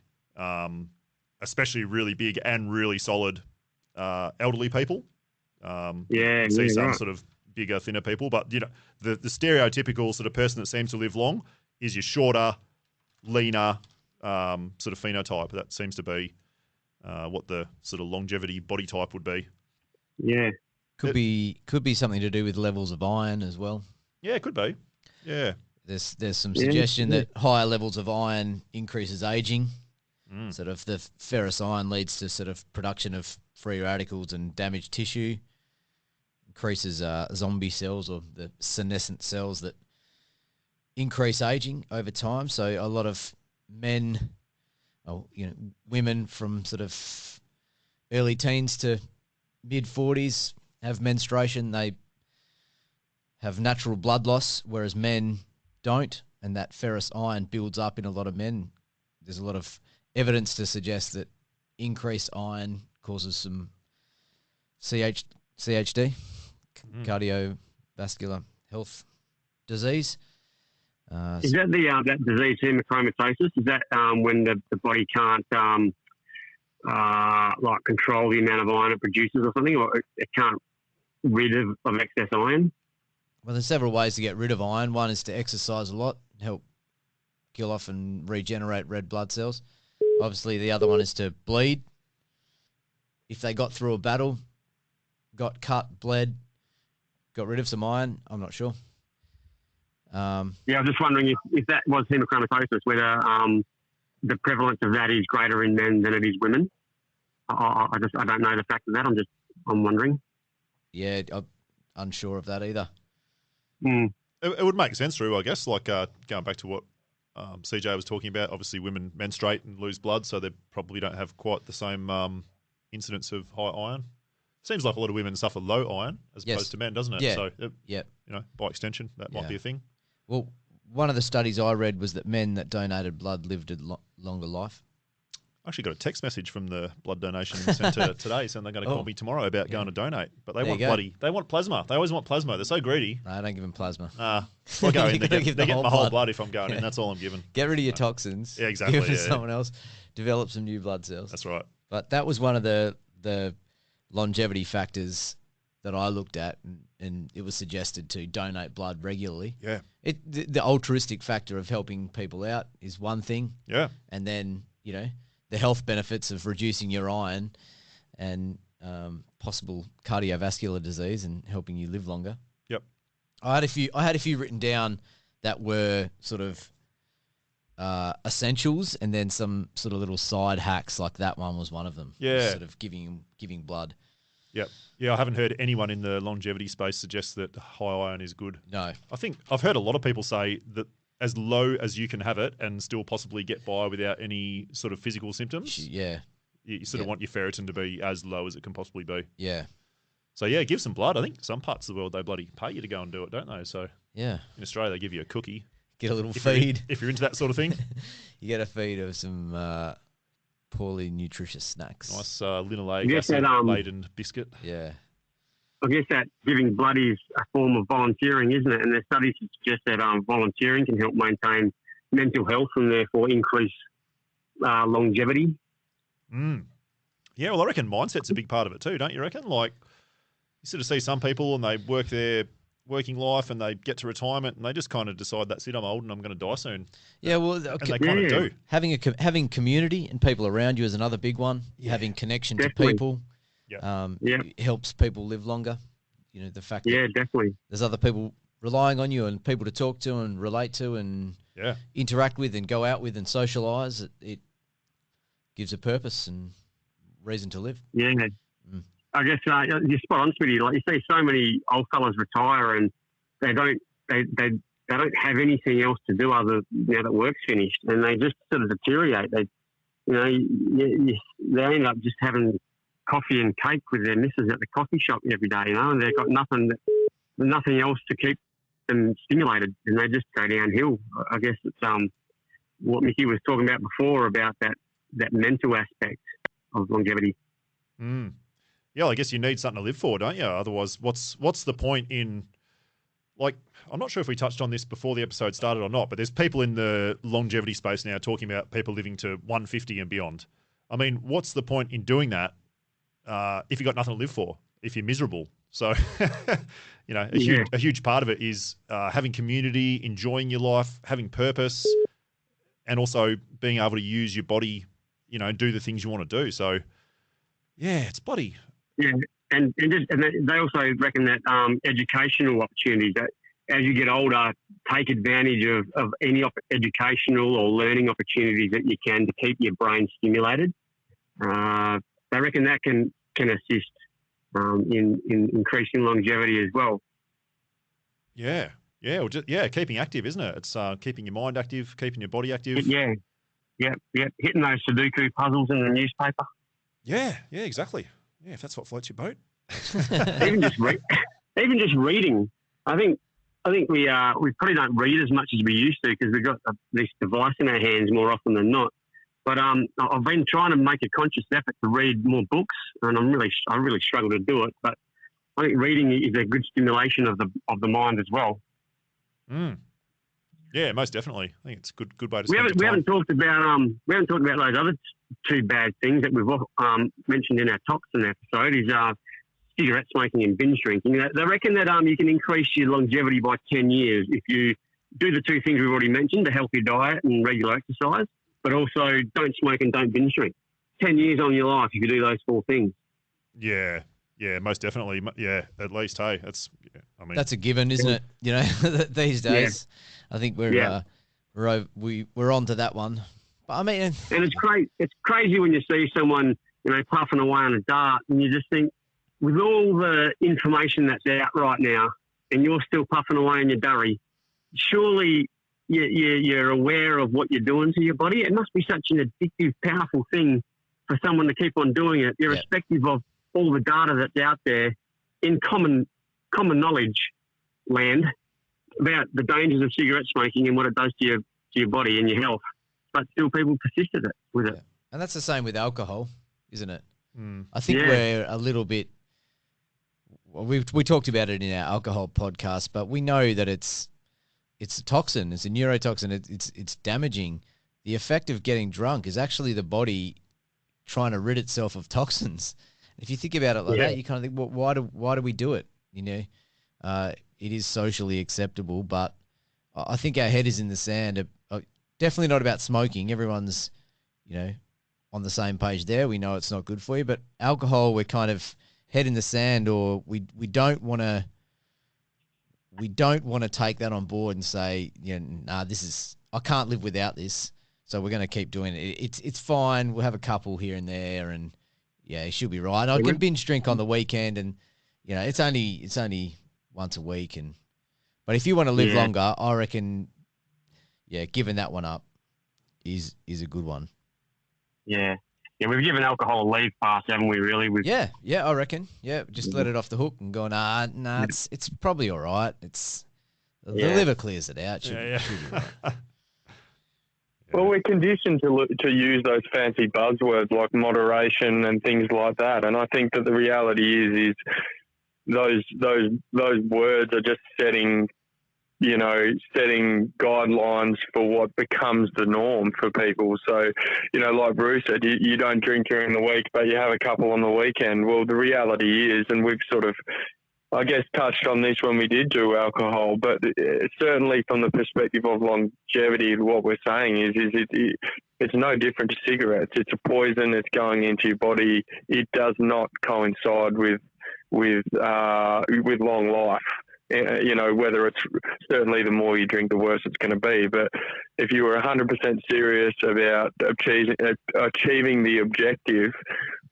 especially really big and really solid elderly people. See some right. sort of bigger, thinner people. But, the stereotypical sort of person that seems to live long is your shorter, leaner sort of phenotype. That seems to be what the sort of longevity body type would be. Yeah. Could be something to do with levels of iron as well. Yeah, it could be. Yeah. There's some suggestion that higher levels of iron increases aging. Sort of the ferrous iron leads to sort of production of free radicals and damaged tissue. Increases zombie cells or the senescent cells that increase aging over time. So a lot of men, women from sort of early teens to mid 40s have menstruation. They have natural blood loss, whereas men don't, and that ferrous iron builds up in a lot of men. There's a lot of evidence to suggest that increased iron causes some CHD, cardiovascular health disease. Is that that disease, hemochromatosis? Is that when the body can't control the amount of iron it produces or something, or it can't rid of excess iron? Well, there's several ways to get rid of iron. One is to exercise a lot, help kill off and regenerate red blood cells. Obviously, the other one is to bleed. If they got through a battle, got cut, bled, got rid of some iron, I'm not sure. I'm just wondering if that was hemochromatosis, whether the prevalence of that is greater in men than it is women. I don't know the fact of that. I'm wondering. Yeah, I'm unsure of that either. It would make sense, Drew, I guess, like going back to what CJ was talking about. Obviously, women menstruate and lose blood, so they probably don't have quite the same incidence of high iron. Seems like a lot of women suffer low iron as opposed to men, doesn't it? Yeah. So, yeah. By extension, that might be a thing. Well, one of the studies I read was that men that donated blood lived a longer life. I actually got a text message from the blood donation centre today saying they're going to call me tomorrow about going to donate. But they want plasma. They always want plasma. They're so greedy. No, I don't give them plasma. I'll go in. They're getting my whole blood if I'm going in. That's all I'm giving. Get rid of your toxins. Yeah, exactly. Give it to someone else. Develop some new blood cells. That's right. But that was one of the longevity factors that I looked at, and it was suggested to donate blood regularly. Yeah. The altruistic factor of helping people out is one thing. Yeah. And then, the health benefits of reducing your iron and possible cardiovascular disease and helping you live longer. Yep. I had a few written down that were sort of essentials, and then some sort of little side hacks, like that one was one of them. Yeah. Sort of giving blood. Yep. Yeah, I haven't heard anyone in the longevity space suggest that high iron is good. No. I think I've heard a lot of people say that as low as you can have it and still possibly get by without any sort of physical symptoms. Yeah. You sort of want your ferritin to be as low as it can possibly be. Yeah. So, yeah, give some blood. I think some parts of the world, they bloody pay you to go and do it, don't they? So, yeah. In Australia, they give you a cookie. Get a little feed. If you're into that sort of thing. You get a feed of some poorly nutritious snacks. Nice linoleic acid-laden biscuit. Yeah. I guess that giving blood is a form of volunteering, isn't it? And there's studies that suggest that volunteering can help maintain mental health and therefore increase longevity. Mm. Yeah, well, I reckon mindset's a big part of it too, don't you reckon? Like, you sort of see some people and they work their working life and they get to retirement and they just kind of decide, that's it, I'm old and I'm going to die soon. Yeah, well, and they kind of do. Having community and people around you is another big one. Yeah. Having connection to people. Helps people live longer. The fact that definitely. There's other people relying on you and people to talk to and relate to and interact with and go out with and socialise. It gives a purpose and reason to live. Yeah. I guess you're spot on, Smitty. Like, you see so many old fellas retire and they don't have anything else to do other now that work's finished, and they just sort of deteriorate. They end up just having coffee and cake with their missus at the coffee shop every day, and they've got nothing else to keep them stimulated, and they just go downhill. I guess it's what Mickey was talking about before about that mental aspect of longevity. Mm. Yeah, I guess you need something to live for, don't you? Otherwise, what's the point in, like, I'm not sure if we touched on this before the episode started or not, but there's people in the longevity space now talking about people living to 150 and beyond. I mean, what's the point in doing that if you've got nothing to live for, if you're miserable? So, a huge part of it is having community, enjoying your life, having purpose, and also being able to use your body, do the things you want to do. So, yeah, it's bloody... Yeah, and they also reckon that educational opportunities, that as you get older, take advantage of any educational or learning opportunities that you can to keep your brain stimulated. They reckon that can assist in increasing longevity as well. Yeah, keeping active, isn't it? It's keeping your mind active, keeping your body active. Yeah, hitting those Sudoku puzzles in the newspaper. Yeah, exactly. Yeah, if that's what floats your boat. even just reading. I think we probably don't read as much as we used to because we've got this device in our hands more often than not. But I've been trying to make a conscious effort to read more books, and I really struggle to do it. But I think reading is a good stimulation of the mind as well. Mm. Yeah, most definitely. I think it's a good way to. We haven't talked about those other two bad things that we've mentioned in our toxin episode. Is cigarette smoking and binge drinking. They reckon that you can increase your longevity by 10 years if you do the two things we've already mentioned: a healthy diet and regular exercise, but also don't smoke and don't binge drink. 10 years on your life if you do those four things. Yeah, most definitely. Yeah, at least. Hey, that's a given, isn't it? These days. Yeah. I think we're on to that one. But I mean, and it's great. It's crazy when you see someone puffing away on a dart, and you just think, with all the information that's out right now, and you're still puffing away on your durry, surely you're aware of what you're doing to your body. It must be such an addictive, powerful thing for someone to keep on doing it, irrespective of all the data that's out there in common knowledge land about the dangers of cigarette smoking and what it does to your body and your health, but still people persist with it. And that's the same with alcohol, isn't it? Mm. I think Yeah. we're a little bit. Well, we talked about it in our alcohol podcast, but we know that it's a toxin. It's a neurotoxin. It's damaging. The effect of getting drunk is actually the body trying to rid itself of toxins. If you think about it like Yeah. that, you kind of think, well, why do we do it? You know, it is socially acceptable, but I think our head is in the sand. Definitely not about smoking. Everyone's, on the same page there. We know it's not good for you, but alcohol, we're kind of head in the sand, or we don't want to take that on board and say, nah, I can't live without this, so we're going to keep doing it. It's fine. We'll have a couple here and there, and yeah, it should be right. And I can binge drink on the weekend, and it's only once a week, but if you want to live longer, I reckon, giving that one up is a good one. Yeah. Yeah, we've given alcohol a leave pass, haven't we, really? Yeah, I reckon. Yeah, just let it off the hook and go, nah, it's probably all right. The liver clears it out. Should be right. Well, we're conditioned to use those fancy buzzwords like moderation and things like that, and I think that the reality is those words are just setting guidelines for what becomes the norm for people. So, like Bruce said, you don't drink during the week, but you have a couple on the weekend. Well, the reality is, and we've sort of, I guess, touched on this when we did do alcohol, but certainly from the perspective of longevity, what we're saying is it's no different to cigarettes. It's a poison. It's going into your body. It does not coincide with long life. Whether it's certainly the more you drink, the worse it's going to be. But if you were 100% serious about achieving the objective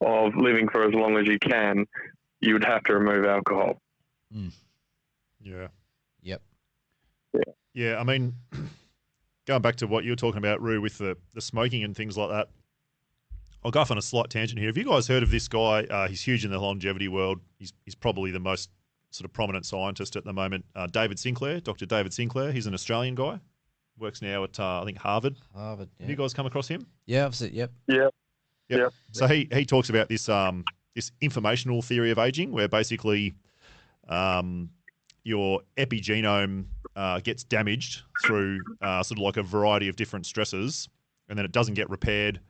of living for as long as you can, you would have to remove alcohol. Mm. Yeah. Yep. Yeah, I mean, going back to what you were talking about, Roo, with the smoking and things like that, I'll go off on a slight tangent here. Have you guys heard of this guy? He's huge in the longevity world. He's probably the most sort of prominent scientist at the moment, David Sinclair, Dr. David Sinclair. He's an Australian guy, works now at, I think, Harvard. Harvard, yeah. Have you guys come across him? Yeah, I've seen, yep. Yeah. So he talks about this this informational theory of aging, where basically your epigenome gets damaged through sort of like a variety of different stresses, and then it doesn't get repaired,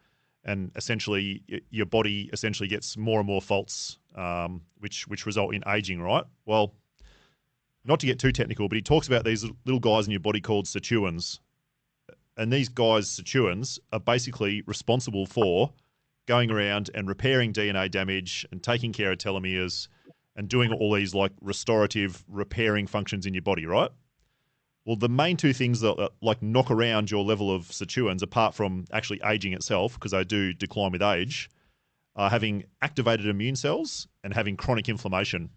and essentially your body essentially gets more and more faults, which result in aging, right? Well, not to get too technical, but he talks about these little guys in your body called sirtuins. And these guys, sirtuins, are basically responsible for going around and repairing DNA damage and taking care of telomeres and doing all these like restorative repairing functions in your body, right? Well, the main two things that like knock around your level of sirtuins, apart from actually aging itself, because they do decline with age, are having activated immune cells and having chronic inflammation.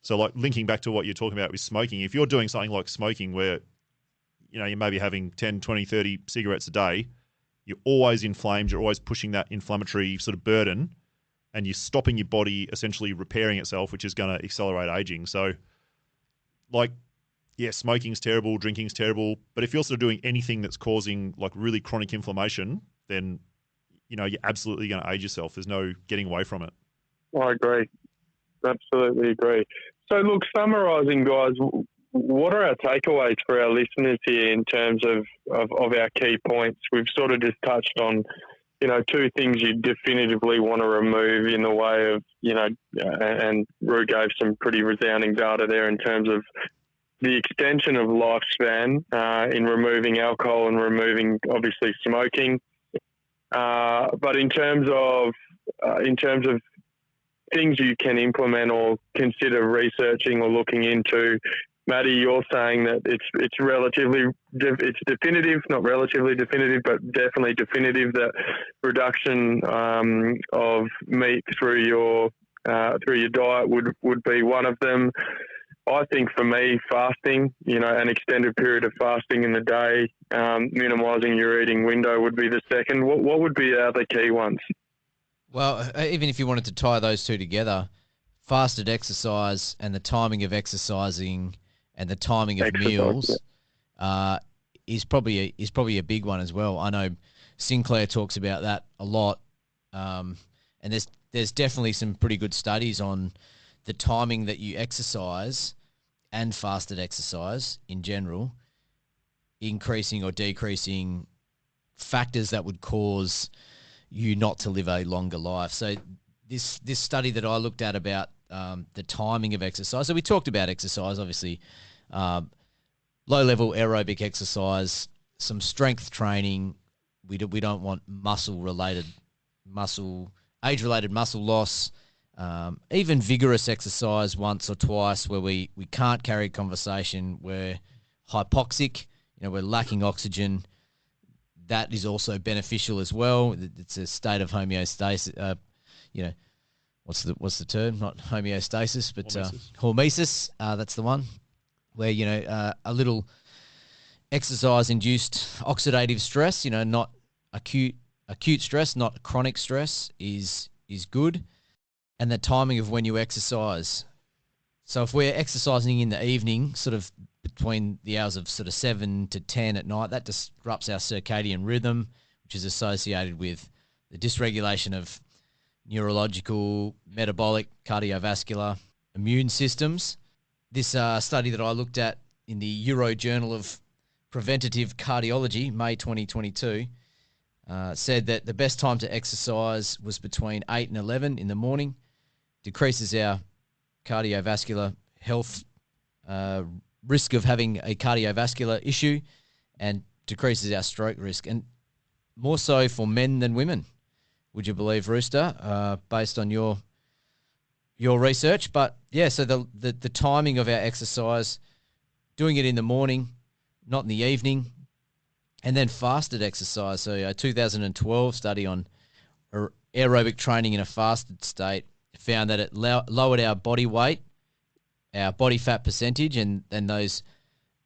So like linking back to what you're talking about with smoking, if you're doing something like smoking where, you may be having 10, 20, 30 cigarettes a day, you're always inflamed, you're always pushing that inflammatory sort of burden, and you're stopping your body essentially repairing itself, which is going to accelerate aging. So like, yeah, smoking's terrible, drinking's terrible, but if you're sort of doing anything that's causing like really chronic inflammation, then, you're absolutely going to age yourself. There's no getting away from it. I agree. Absolutely agree. So look, summarising, guys, what are our takeaways for our listeners here in terms of our key points? We've sort of just touched on, two things you definitively want to remove in the way of, and Roo gave some pretty resounding data there in terms of the extension of lifespan in removing alcohol and removing, obviously, smoking. But in terms of things you can implement or consider researching or looking into, Maddie, you're saying that it's definitive, not relatively definitive, but definitely definitive that reduction of meat through your diet would be one of them. I think for me, fasting, an extended period of fasting in the day, minimising your eating window would be the second. What would be the other key ones? Well, even if you wanted to tie those two together, fasted exercise and the timing of exercising and the timing of meals is probably a big one as well. I know Sinclair talks about that a lot And there's definitely some pretty good studies on the timing that you exercise and fasted exercise in general, increasing or decreasing factors that would cause you not to live a longer life. So this study that I looked at about the timing of exercise. So we talked about exercise, obviously, low-level aerobic exercise, some strength training. We don't want age-related muscle loss, even vigorous exercise once or twice where we can't carry a conversation, we're hypoxic, we're lacking oxygen. That is also beneficial as well. It's a state of homeostasis. What's the term? Not homeostasis, but hormesis. That's the one where a little exercise-induced oxidative stress. Not acute stress, not chronic stress, is good. And the timing of when you exercise. So if we're exercising in the evening, sort of between the hours of sort of 7 to 10 at night, that disrupts our circadian rhythm, which is associated with the dysregulation of neurological, metabolic, cardiovascular, immune systems. This study that I looked at in the Euro Journal of Preventative Cardiology, May 2022, said that the best time to exercise was between 8 and 11 in the morning, decreases our cardiovascular health risk of having a cardiovascular issue, and decreases our stroke risk, and more so for men than women. Would you believe, Rooster, based on your research? But yeah, so the timing of our exercise, doing it in the morning, not in the evening, and then fasted exercise. So a 2012 study on aerobic training in a fasted state found that it lowered our body weight, our body fat percentage, and those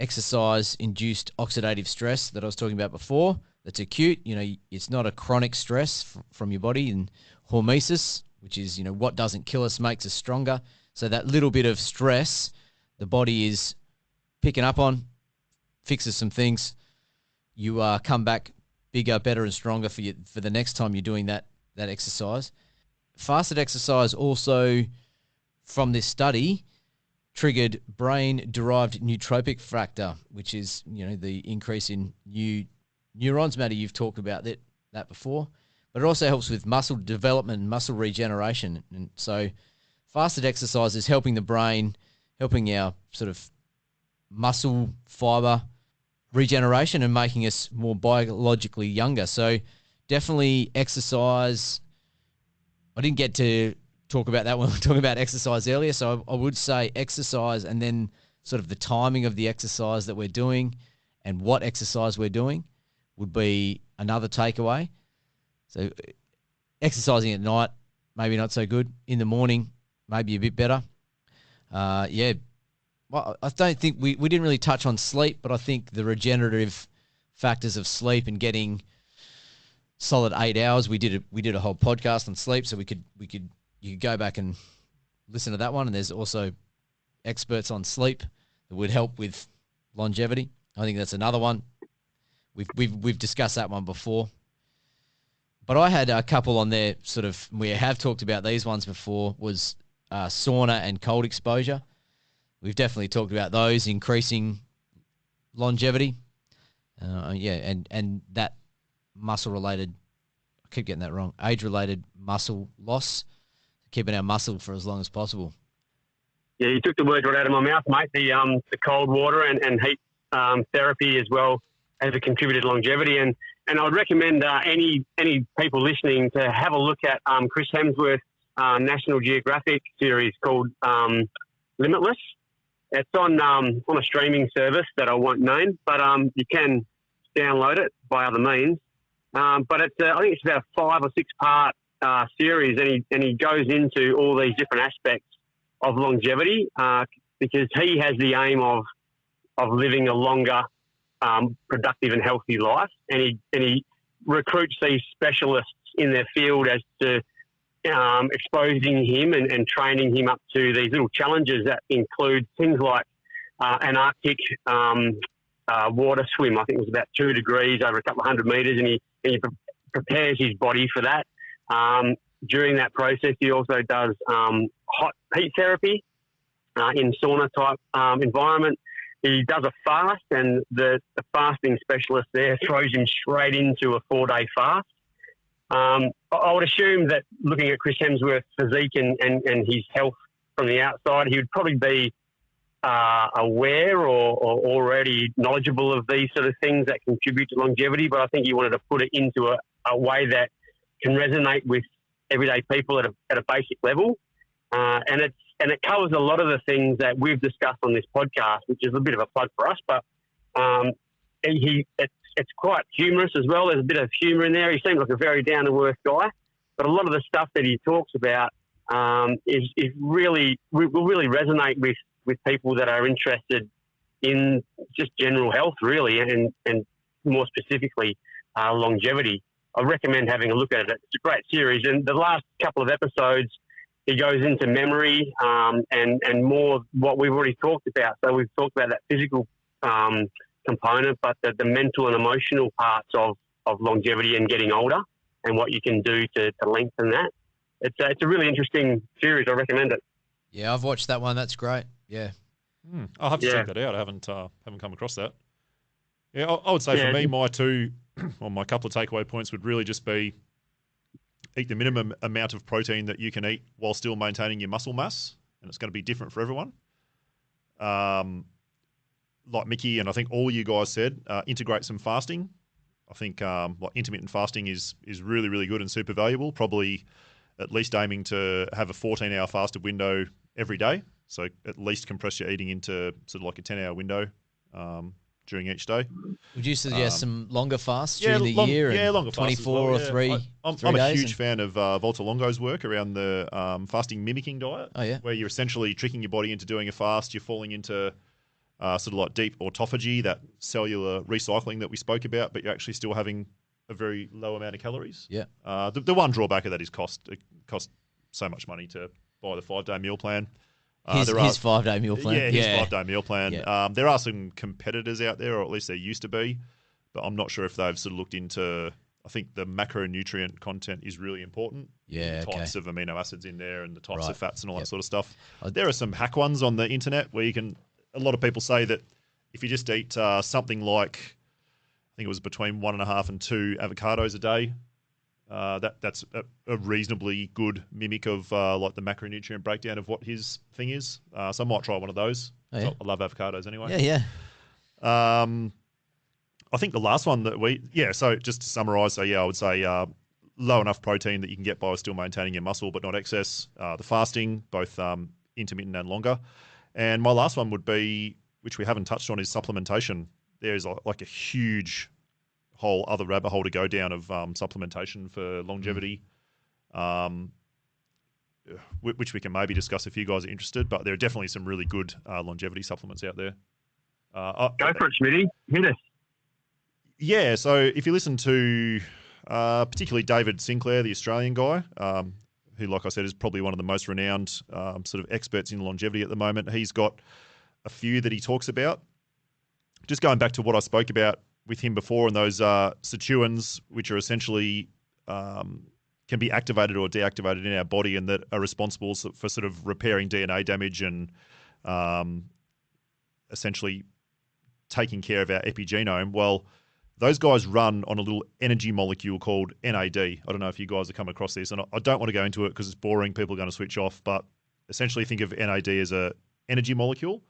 exercise-induced oxidative stress that I was talking about before. That's acute. It's not a chronic stress from your body. And hormesis, which is, what doesn't kill us makes us stronger. So that little bit of stress, the body is picking up on, fixes some things. You come back bigger, better, and stronger for the next time you're doing that exercise. Fasted exercise also, from this study, triggered brain-derived nootropic factor, which is, the increase in new neurons. Matty, you've talked about that before. But it also helps with muscle development and muscle regeneration. And so fasted exercise is helping the brain, helping our sort of muscle fiber regeneration and making us more biologically younger. So definitely exercise. I didn't get to talk about that when we were talking about exercise earlier. So I would say exercise, and then sort of the timing of the exercise that we're doing and what exercise we're doing would be another takeaway. So exercising at night, maybe not so good. In the morning, maybe a bit better. Well, I don't think we didn't really touch on sleep, but I think the regenerative factors of sleep and getting solid 8 hours. We did a whole podcast on sleep, so you could go back and listen to that one. And there's also experts on sleep that would help with longevity. I think that's another one. We've discussed that one before. But I had a couple on there, sort of, we have talked about these ones before, was sauna and cold exposure. We've definitely talked about those increasing longevity. And that muscle-related, I keep getting that wrong, age-related muscle loss, keeping our muscle for as long as possible. Yeah, you took the words right out of my mouth, mate. The cold water and heat therapy as well has a contributed longevity. And I would recommend any people listening to have a look at Chris Hemsworth's National Geographic series called Limitless. It's on a streaming service that I won't name, but you can download it by other means. But I think it's about a 5 or 6 part series, and he goes into all these different aspects of longevity because he has the aim of living a longer, productive and healthy life, and he recruits these specialists in their field as to exposing him and training him up to these little challenges that include things like an Arctic water swim. I think it was about 2 degrees over a couple of 100 metres, and he prepares his body for that. During that process, he also does hot heat therapy in sauna type environment. He does a fast, and the fasting specialist there throws him straight into a 4-day fast. I would assume that looking at Chris Hemsworth's physique and his health from the outside, he would probably be aware or already knowledgeable of these sort of things that contribute to longevity. But I think he wanted to put it into a way that can resonate with everyday people at a basic level. And it covers a lot of the things that we've discussed on this podcast, which is a bit of a plug for us. But it's quite humorous as well. There's a bit of humour in there. He seems like a very down-to-earth guy. But a lot of the stuff that he talks about is really will really resonate with people that are interested in just general health, really, and more specifically longevity. I recommend having a look at it. It's a great series. And the last couple of episodes, he goes into memory and more what we've already talked about. So we've talked about that physical component, but the mental and emotional parts of longevity and getting older and what you can do to lengthen that. It's a really interesting series. I recommend it. Yeah, I've watched that one. That's great. Yeah. I'll have to check that out. I haven't come across that. Yeah, I would say for me, my couple of takeaway points would really just be eat the minimum amount of protein that you can eat while still maintaining your muscle mass, and it's going to be different for everyone. Like Mickey and I think all you guys said, integrate some fasting. I think like intermittent fasting is really, really good and super valuable. Probably at least aiming to have a 14-hour fasted window every day. So at least compress your eating into sort of like a 10-hour window during each day. Would you suggest some longer fasts during the year? Yeah, longer fasts 24 well, or 3 I'm a huge fan of Volta Longo's work around the fasting mimicking diet. Oh, yeah. Where you're essentially tricking your body into doing a fast. You're falling into sort of like deep autophagy, that cellular recycling that we spoke about, but you're actually still having a very low amount of calories. Yeah. The one drawback of that is cost. It costs so much money to buy the 5-day meal plan. His 5-day meal plan. Yeah, his 5-day meal plan. Yeah. There are some competitors out there, or at least there used to be, but I'm not sure if they've sort of looked into. I think the macronutrient content is really important. Yeah, the types of amino acids in there and the types Right. of fats and all that sort of stuff. There are some hack ones on the internet where you can. A lot of people say that if you just eat something like, I think it was between 1.5 and 2 avocados a day, that's a reasonably good mimic of like the macronutrient breakdown of what his thing is. So I might try one of those. Oh, yeah. I love avocados anyway. Yeah. I think the last one that so just to summarize, I would say low enough protein that you can get by still maintaining your muscle, but not excess. The fasting, both intermittent and longer. And my last one would be, which we haven't touched on, is supplementation. There's like a huge whole other rabbit hole to go down of supplementation for longevity, which we can maybe discuss if you guys are interested. But there are definitely some really good longevity supplements out there. Go for it, Smitty. Hit us. Yeah, so if you listen to particularly David Sinclair, the Australian guy, who, like I said, is probably one of the most renowned sort of experts in longevity at the moment. He's got a few that he talks about. Just going back to what I spoke about with him before, and those sirtuins, which are essentially can be activated or deactivated in our body, and that are responsible for sort of repairing DNA damage and essentially taking care of our epigenome. Well, those guys run on a little energy molecule called NAD. I don't know if you guys have come across this, and I don't want to go into it because it's boring. People are going to switch off, but essentially think of NAD as a energy molecule.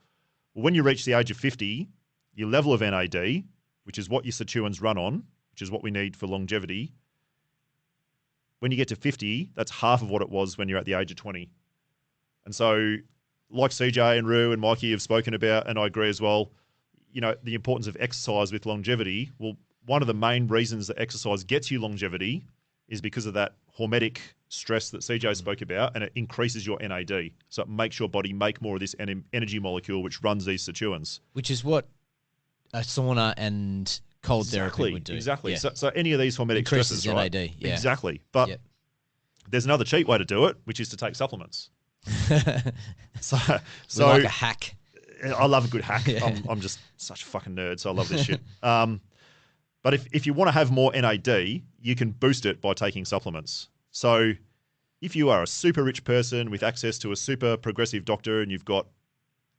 When you reach the age of 50, your level of NAD, which is what your sirtuins run on, which is what we need for longevity, when you get to 50, that's half of what it was when you're at the age of 20. And so, like CJ and Rue and Mikey have spoken about, and I agree as well, you know, the importance of exercise with longevity. Well, one of the main reasons that exercise gets you longevity is because of that hormetic stress that CJ spoke about, and it increases your NAD. So it makes your body make more of this energy molecule, which runs these sirtuins. Which is what a sauna and cold therapy would do. Exactly. Yeah. So any of these hormetic Increases stresses, right? NAD, yeah. Exactly. But there's another cheap way to do it, which is to take supplements. So like a hack. I love a good hack. Yeah. I'm just such a fucking nerd, so I love this shit. But if you want to have more NAD, you can boost it by taking supplements. So if you are a super rich person with access to a super progressive doctor and you've got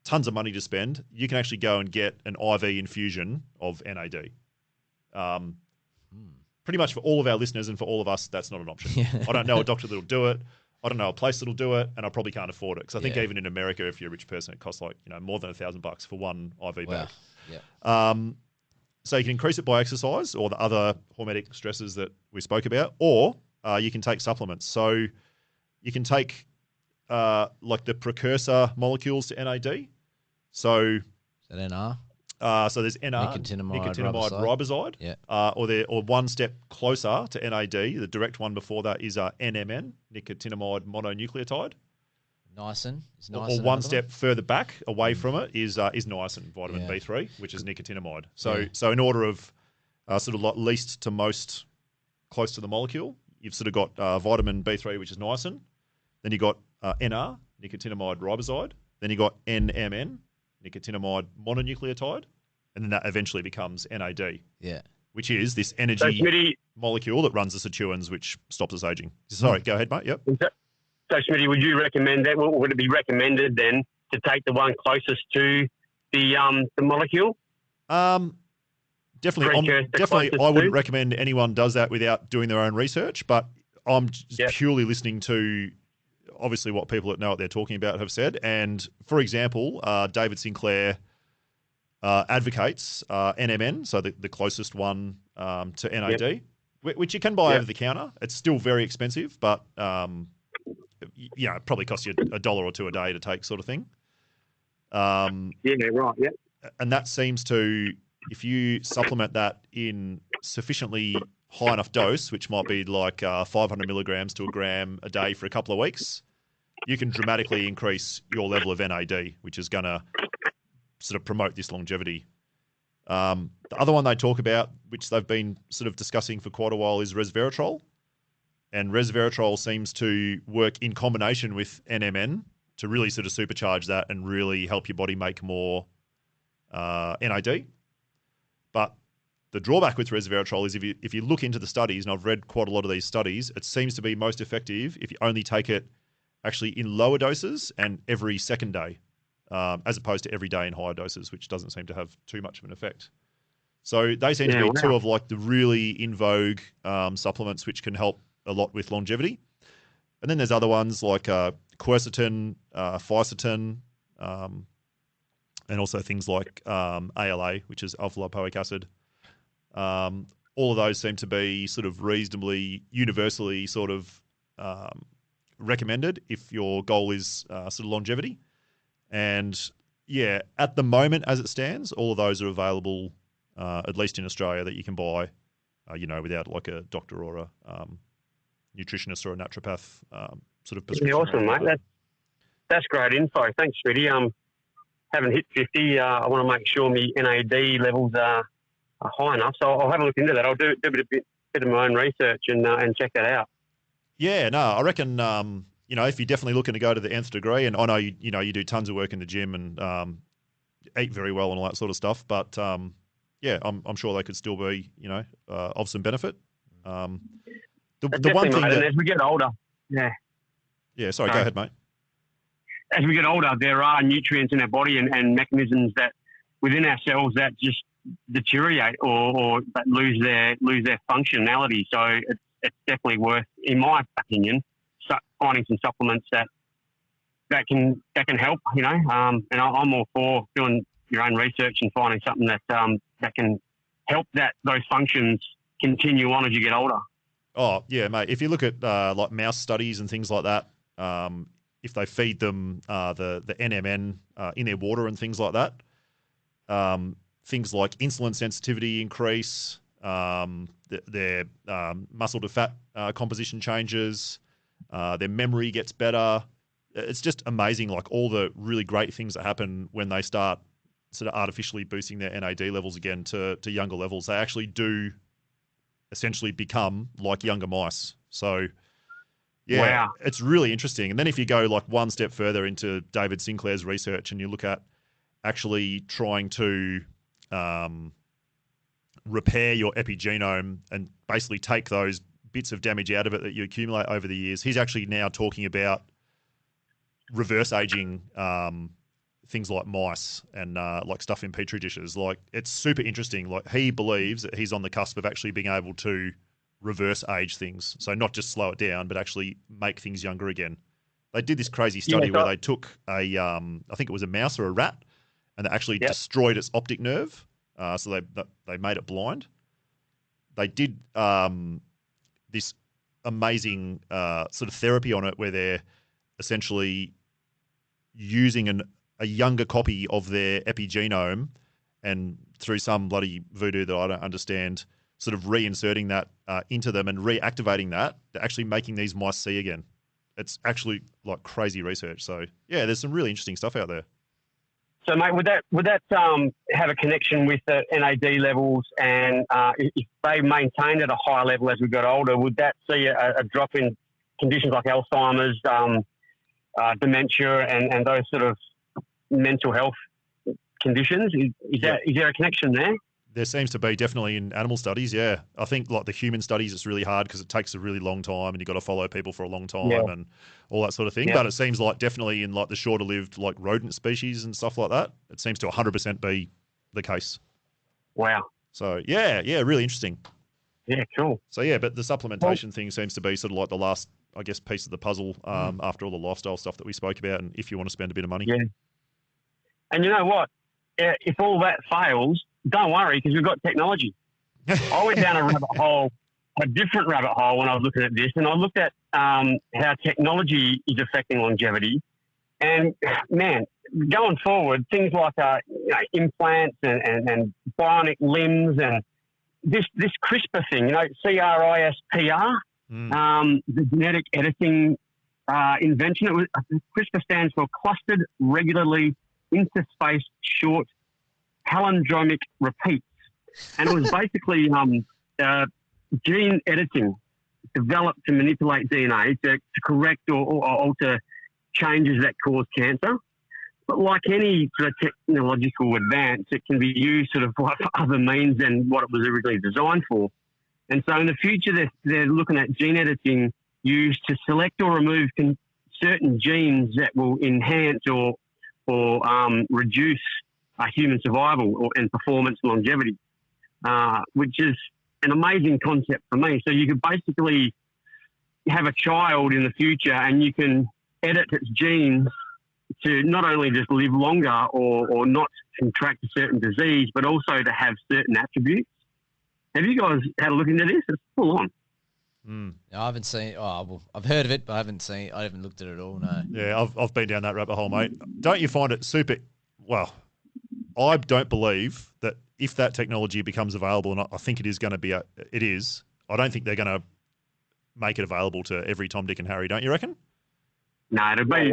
tons of money to spend, you can actually go and get an IV infusion of NAD. Pretty much for all of our listeners and for all of us, that's not an option. Yeah. I don't know a doctor that'll do it. I don't know a place that'll do it, and I probably can't afford it. Because I think Yeah. even in America, if you're a rich person, it costs like more than $1,000 for one IV Wow. bag. Yeah. So you can increase it by exercise or the other hormetic stresses that we spoke about, or you can take supplements. So you can take like the precursor molecules to NAD. So Is that NR? so there's NR, Nicotinamide riboside, Yeah. or one step closer to NAD. The direct one before that is NMN, nicotinamide mononucleotide. Niacin. Is Or niacin one another step further back away from it is niacin, vitamin Yeah. B3, which is nicotinamide. Yeah. So in order of sort of like least to most close to the molecule, you've sort of got vitamin B3, which is niacin. Then you got NR, nicotinamide riboside. Then you got NMN, nicotinamide mononucleotide. And then that eventually becomes NAD, Yeah. which is this So, energy Smitty, molecule that runs the sirtuins, which stops us aging. Sorry, go ahead, mate. Yep. so Smitty, would you recommend that? Would it be recommended then to take the one closest to the molecule? Definitely, Precursor definitely, closest I wouldn't to? recommend anyone does that without doing their own research. But I'm just Yep. purely listening to, obviously, what people that know what they're talking about have said. And for example, David Sinclair advocates NMN, so the closest one to NAD, which you can buy Yep. over the counter. It's still very expensive, but it probably costs you $1 or $2 a day to take, sort of thing. Yeah, right. Yeah. And that seems to, if you supplement that in sufficiently high enough dose, which might be like 500 milligrams to a gram a day for a couple of weeks, you can dramatically increase your level of NAD, which is going to sort of promote this longevity. The other one they talk about, which they've been sort of discussing for quite a while, is resveratrol. And resveratrol seems to work in combination with NMN to really sort of supercharge that and really help your body make more NAD. But the drawback with resveratrol is if you look into the studies, and I've read quite a lot of these studies, it seems to be most effective if you only take it actually in lower doses and every second day, as opposed to every day in higher doses, which doesn't seem to have too much of an effect. So they seem to be two of like the really in vogue supplements which can help a lot with longevity. And then there's other ones like quercetin, fisetin, and also things like ALA, which is alpha-lipoic acid. All of those seem to be sort of reasonably universally sort of recommended if your goal is sort of longevity. And yeah, at the moment as it stands, all of those are available, at least in Australia, that you can buy, without like a doctor or a nutritionist or a naturopath sort of prescription. Yeah, awesome, mate. That's great info. Thanks, Smitty. Haven't hit 50. I want to make sure my NAD levels are high enough. So I'll have a look into that. I'll do a bit of my own research and check that out. Yeah, no, I reckon, if you're definitely looking to go to the nth degree, and I know you do tons of work in the gym and eat very well and all that sort of stuff, but I'm sure they could still be, of some benefit. The one thing that, as we get older, sorry, go ahead, mate. As we get older, there are nutrients in our body and mechanisms that within ourselves that just deteriorate or that lose their functionality. So it's definitely worth, in my opinion, finding some supplements that can help. And I'm all for doing your own research and finding something that can help those functions continue on as you get older. Oh yeah, mate. If you look at like mouse studies and things like that, if they feed them the NMN in their water and things like that, things like insulin sensitivity increase, their muscle to fat composition changes, their memory gets better. It's just amazing, like all the really great things that happen when they start sort of artificially boosting their NAD levels again to younger levels. They actually do essentially become like younger mice. So yeah, wow. It's really interesting. And then if you go like one step further into David Sinclair's research and you look at actually trying to repair your epigenome and basically take those bits of damage out of it that you accumulate over the years. He's actually now talking about reverse aging things like mice and like stuff in petri dishes. Like, it's super interesting. Like, he believes that he's on the cusp of actually being able to reverse age things. So not just slow it down, but actually make things younger again. They did this crazy study where they took I think it was a mouse or a rat, and they actually destroyed its optic nerve. So they made it blind. They did this amazing sort of therapy on it where they're essentially using a younger copy of their epigenome, and through some bloody voodoo that I don't understand, sort of reinserting that into them and reactivating that, they're actually making these mice see again. It's actually like crazy research. So yeah, there's some really interesting stuff out there. So, mate, would that have a connection with the NAD levels? And if they maintained at a higher level as we got older, would that see a drop in conditions like Alzheimer's, dementia, and those sort of mental health conditions? Is there a connection there? There seems to be, definitely in animal studies, yeah. I think like the human studies, it's really hard because it takes a really long time and you've got to follow people for a long time and all that sort of thing. Yeah. But it seems like definitely in like the shorter lived like rodent species and stuff like that, it seems to 100% be the case. Wow. So yeah, really interesting. Yeah, cool. So yeah, but the supplementation thing seems to be sort of like the last, I guess, piece of the puzzle after all the lifestyle stuff that we spoke about, and if you want to spend a bit of money. Yeah. And you know what? If all that fails, don't worry, because we've got technology. I went down a different rabbit hole when I was looking at this, and I looked at how technology is affecting longevity. And man, going forward, things like implants and bionic limbs and this CRISPR thing, CRISPR, the genetic editing invention. CRISPR stands for Clustered Regularly Interspaced Short Palindromic Repeats, and it was basically gene editing developed to manipulate DNA to correct or alter changes that cause cancer. But like any sort of technological advance, it can be used sort of for other means than what it was originally designed for. And so in the future, they're looking at gene editing used to select or remove certain genes that will enhance or reduce human survival and performance and longevity, which is an amazing concept for me. So you could basically have a child in the future and you can edit its genes to not only just live longer or not contract a certain disease, but also to have certain attributes. Have you guys had a look into this? It's full on. No, I haven't seen. I've heard of it, but I haven't looked at it at all. No. Yeah, I've been down that rabbit hole, mate. Don't you find it super? Well, I don't believe that if that technology becomes available, and I think it is going to be. It is. I don't think they're going to make it available to every Tom, Dick, and Harry. Don't you reckon? No, it'll be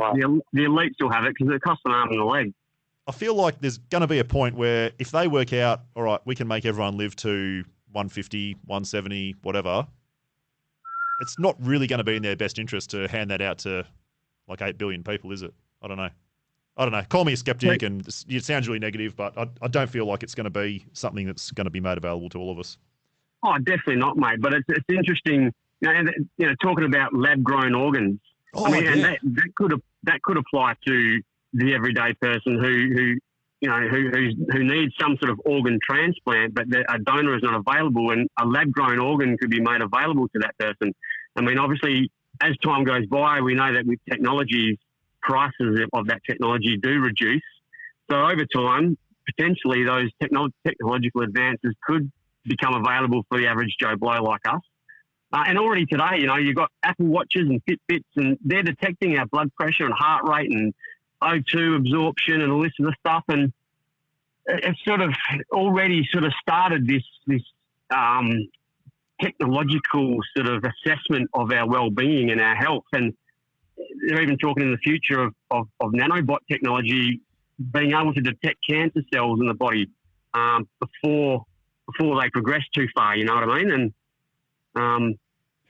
the elites will have it because it costs an arm and a leg. I feel like there's going to be a point where if they work out, all right, we can make everyone live to 150, 170, whatever. It's not really going to be in their best interest to hand that out to like 8 billion people, is it? I don't know. Call me a skeptic, and it sounds really negative, but I don't feel like it's going to be something that's going to be made available to all of us. Oh, definitely not, mate. But it's interesting, talking about lab-grown organs. Oh, I mean, and that could apply to the everyday person who needs some sort of organ transplant, but a donor is not available, and a lab-grown organ could be made available to that person. I mean, obviously, as time goes by, we know that with technology, prices of that technology do reduce. So over time, potentially those technological advances could become available for the average Joe Blow like us. And already today, you've got Apple Watches and Fitbits, and they're detecting our blood pressure and heart rate and O2 absorption and all this sort of stuff. And it's sort of already sort of started this technological sort of assessment of our well-being and our health. And they're even talking in the future of nanobot technology being able to detect cancer cells in the body before they progress too far, you know what I mean? And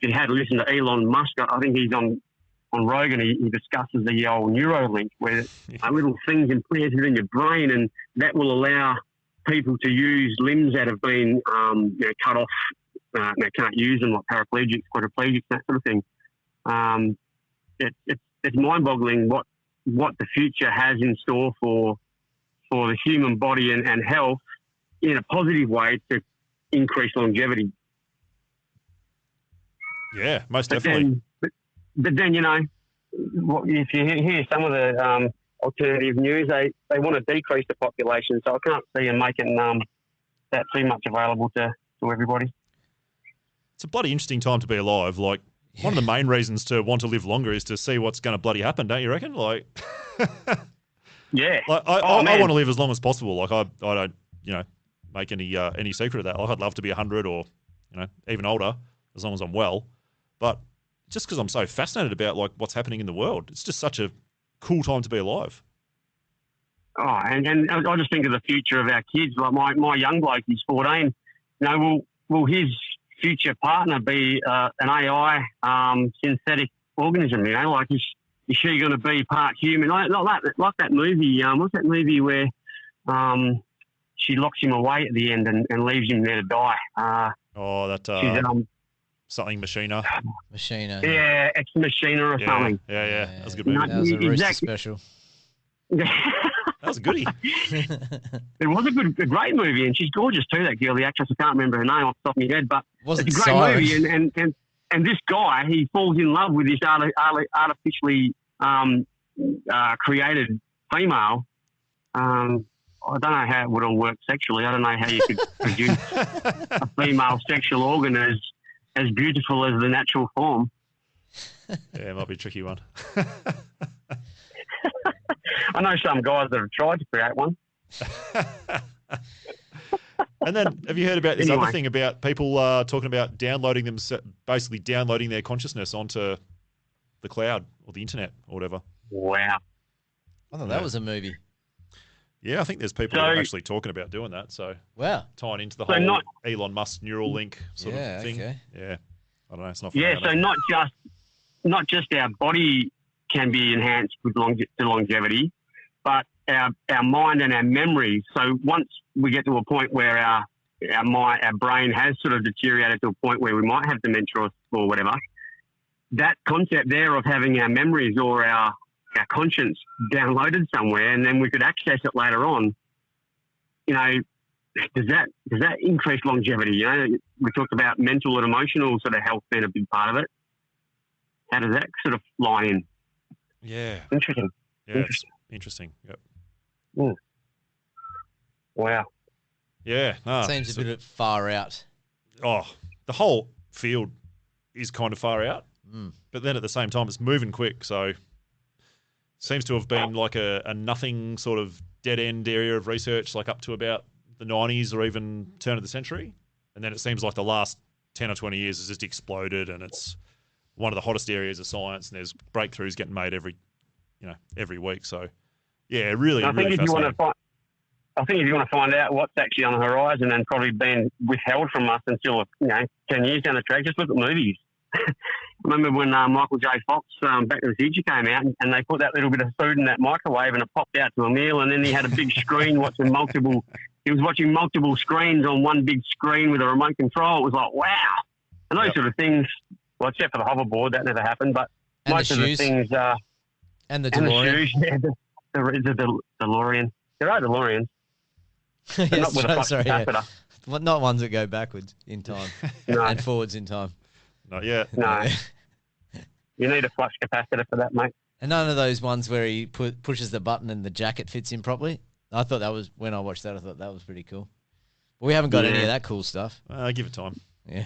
if you had listened to Elon Musk, I think he's on Rogan, he discusses the old Neuralink, where little things implanted in your brain, and that will allow people to use limbs that have been cut off they can't use them, like paraplegics, quadriplegics, that sort of thing. It's mind-boggling what the future has in store for the human body and health in a positive way to increase longevity. Yeah, most definitely. But then, if you hear some of the alternative news, they want to decrease the population, so I can't see them making that too much available to everybody. It's a bloody interesting time to be alive. Like, one of the main reasons to want to live longer is to see what's going to bloody happen, don't you reckon? Like, yeah. Like, I want to live as long as possible. Like, I don't, make any secret of that. Like, I'd love to be 100 or, even older, as long as I'm well. But just because I'm so fascinated about, like, what's happening in the world, it's just such a cool time to be alive. Oh, and I just think of the future of our kids. Like my young bloke, he's 14. Will his future partner be an AI synthetic organism? Like is she going to be part human? Like that movie. What's that movie where she locks him away at the end and leaves him there to die? Something Machina. Machina. Yeah, Ex Machina or something. Yeah. That was a good movie. That was a Rooster special. That was a goodie. It was a great movie, and she's gorgeous too, that girl, the actress. I can't remember her name off the top of my head, but it's a great movie. And this guy, he falls in love with this artificially created female. I don't know how it would all work sexually. I don't know how you could produce a female sexual organ as beautiful as the natural form. Yeah, it might be a tricky one. I know some guys that have tried to create one. And then, have you heard about this other thing about people talking about basically downloading their consciousness onto the cloud or the internet or whatever? Wow. I thought that was a movie. Yeah, I think there's people that are actually talking about doing that. So, wow, tying into the whole Elon Musk Neuralink sort of thing. Okay. Yeah, I don't know. It's not. Yeah, so not just our body can be enhanced with longevity, but our mind and our memory. So once we get to a point where our brain has sort of deteriorated to a point where we might have dementia or whatever, that concept there of having our memories or our conscience downloaded somewhere, and then we could access it later on. Does that increase longevity? We talked about mental and emotional sort of health being a big part of it. How does that sort of line in? Yeah. Interesting. Yeah, interesting. Yep. Mm. Wow. Yeah. Seems a bit far out. Oh, the whole field is kind of far out, but then at the same time, it's moving quick. So, seems to have been like a nothing sort of dead end area of research, like up to about the 90s or even turn of the century, and then it seems like the last 10 or 20 years has just exploded, and it's one of the hottest areas of science, and there's breakthroughs getting made every week. So, yeah, really, I think really fascinating. I think if you want to find out what's actually on the horizon and probably been withheld from us until 10 years down the track, just look at movies. I remember when Michael J. Fox, Back to the Future came out, and they put that little bit of food in that microwave, and it popped out to a meal, and then he had a big screen watching multiple. He was watching multiple screens on one big screen with a remote control. It was like, wow. And those sort of things. Well, except for the hoverboard, that never happened. But and most of the things. And the DeLorean. And the DeLorean. There are DeLoreans. Yes, not with a flux capacitor. Yeah. Not ones that go backwards in time and forwards in time. Not yet. No. You need a flux capacitor for that, mate. And none of those ones where he pushes the button and the jacket fits in properly. I thought that was, when I watched that, I thought that was pretty cool. But we haven't got any of that cool stuff. Give it time. Yeah.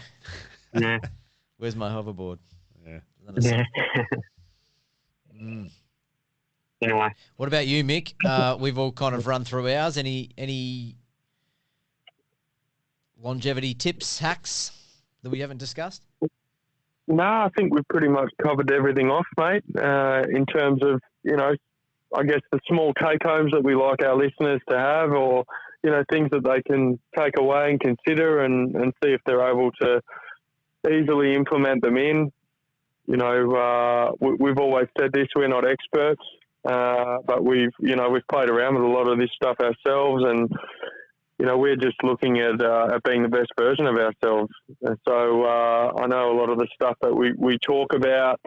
Yeah. Where's my hoverboard? Yeah. Anyway. What about you, Mick? We've all kind of run through ours. Any longevity tips, hacks that we haven't discussed? No, I think we've pretty much covered everything off, mate, in terms of, I guess the small take-homes that we like our listeners to have, or, things that they can take away and consider and see if they're able to easily implement them in. We've always said this, we're not experts, but we've played around with a lot of this stuff ourselves, and we're just looking at being the best version of ourselves. And so I know a lot of the stuff that we talk about,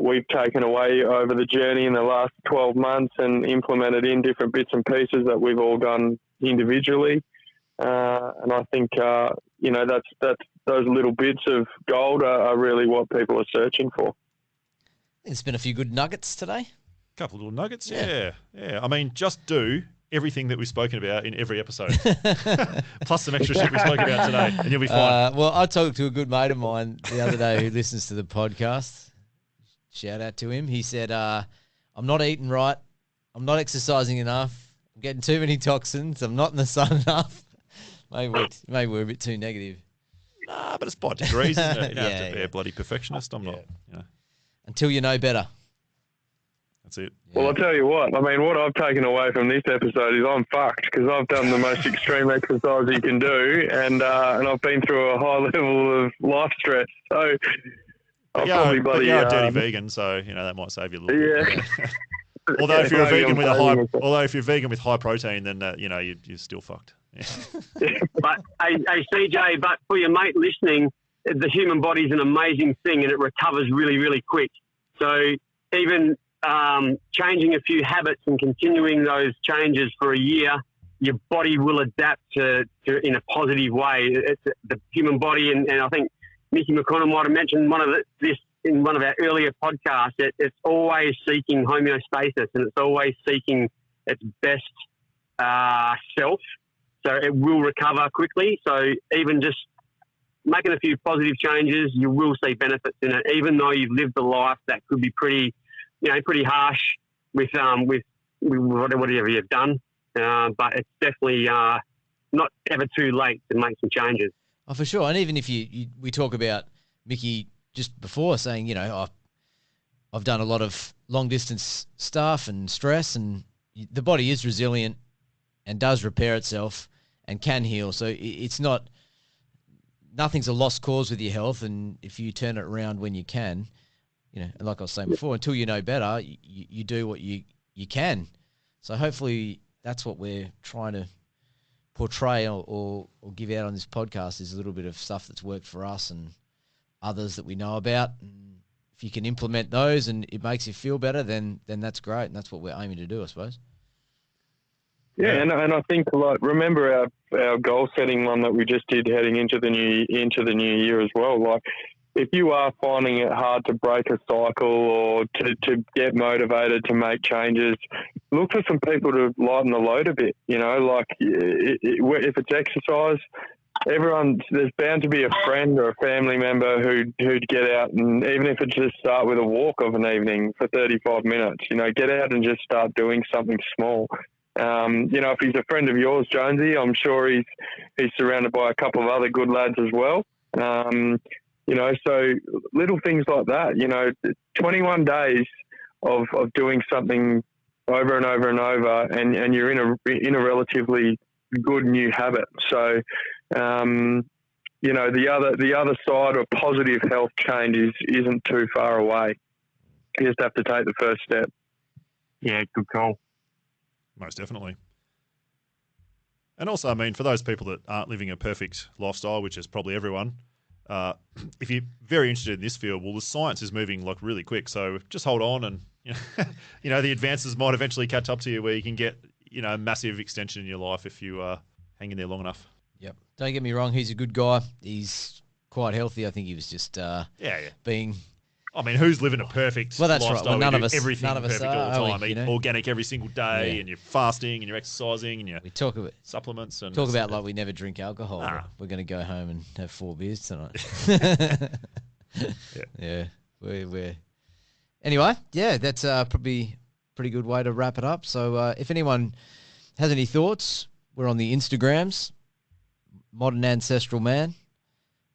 we've taken away over the journey in the last 12 months and implemented in different bits and pieces that we've all done individually. And I think, that's those little bits of gold are really what people are searching for. It's been a few good nuggets today. Couple of little nuggets, yeah. I mean, just do everything that we've spoken about in every episode, plus some extra shit we spoke about today, and you'll be fine. Well, I talked to a good mate of mine the other day who listens to the podcast. Shout out to him. He said, I'm not eating right. I'm not exercising enough. I'm getting too many toxins. I'm not in the sun enough. Maybe we're a bit too negative. Nah, but it's by degrees, isn't it? You don't have to be a bloody perfectionist. I'm not, Until you know better. That's it. Yeah. Well, I'll tell you what. I mean, what I've taken away from this episode is I'm fucked because I've done the most extreme exercise you can do, and I've been through a high level of life stress. So I'll probably bloody. You're a dirty vegan, so that might save you a little bit. Yeah. Although if you're a vegan with high protein, then you're still fucked. Yeah. But hey, CJ, but for your mate listening, the human body is an amazing thing, and it recovers really, really quick. So even changing a few habits and continuing those changes for a year, your body will adapt to in a positive way. It's the human body, and I think Mickey McConnell might have mentioned this in one of our earlier podcasts. It's always seeking homeostasis, and it's always seeking its best self. So it will recover quickly. So even just making a few positive changes, you will see benefits in it, even though you've lived a life that could be pretty harsh with whatever you've done. But it's definitely not ever too late to make some changes. Oh, for sure. And even if we talk about Mickey just before saying, I've done a lot of long distance stuff and stress, and the body is resilient and does repair itself and can heal. So it's not, nothing's a lost cause with your health. And if you turn it around when you can, and like I was saying before, until you know better, you do what you can. So hopefully that's what we're trying to portray or give out on this podcast, is a little bit of stuff that's worked for us and others that we know about. And if you can implement those and it makes you feel better, then that's great. And that's what we're aiming to do, I suppose. Yeah, and I think remember our goal setting one that we just did heading into the new year as well. Like, if you are finding it hard to break a cycle or to get motivated to make changes, look for some people to lighten the load a bit. If it's exercise, there's bound to be a friend or a family member who'd get out, and even if it's just start with a walk of an evening for 35 minutes, get out and just start doing something small. If he's a friend of yours, Jonesy, I'm sure he's surrounded by a couple of other good lads as well. So little things like that, 21 days of doing something over and over and over, and you're in a relatively good new habit. So, the other side of positive health change isn't too far away. You just have to take the first step. Yeah, good call. Most definitely. And also, I mean, for those people that aren't living a perfect lifestyle, which is probably everyone, if you're very interested in this field, well, the science is moving really quick. So just hold on, and the advances might eventually catch up to you, where you can get a massive extension in your life if you hang in there long enough. Yep. Don't get me wrong, he's a good guy. He's quite healthy. I think he was just being. I mean, who's living a perfect that's lifestyle? Right. Well, none of us perfect all the time. Eat organic every single day, and you're fasting, and you're exercising, and we talk about supplements. And talk about like we never drink alcohol. Nah. We're going to go home and have 4 beers tonight. Yeah. We're anyway. Yeah, that's probably a pretty good way to wrap it up. So if anyone has any thoughts, we're on the Instagrams, Modern Ancestral Man.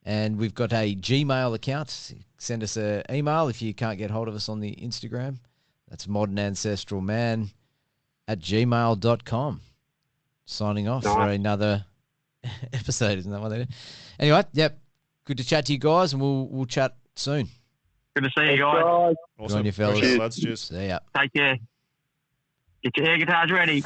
And we've got a Gmail account. Send us an email if you can't get hold of us on the Instagram. That's modernancestral.man@gmail.com. Signing off for another episode, isn't that what they do? Anyway, yep. Good to chat to you guys, and we'll chat soon. Good to see you guys. Awesome. Good on you, fellas. Appreciate it, lads. Cheers. See ya. Take care. Get your air guitars ready.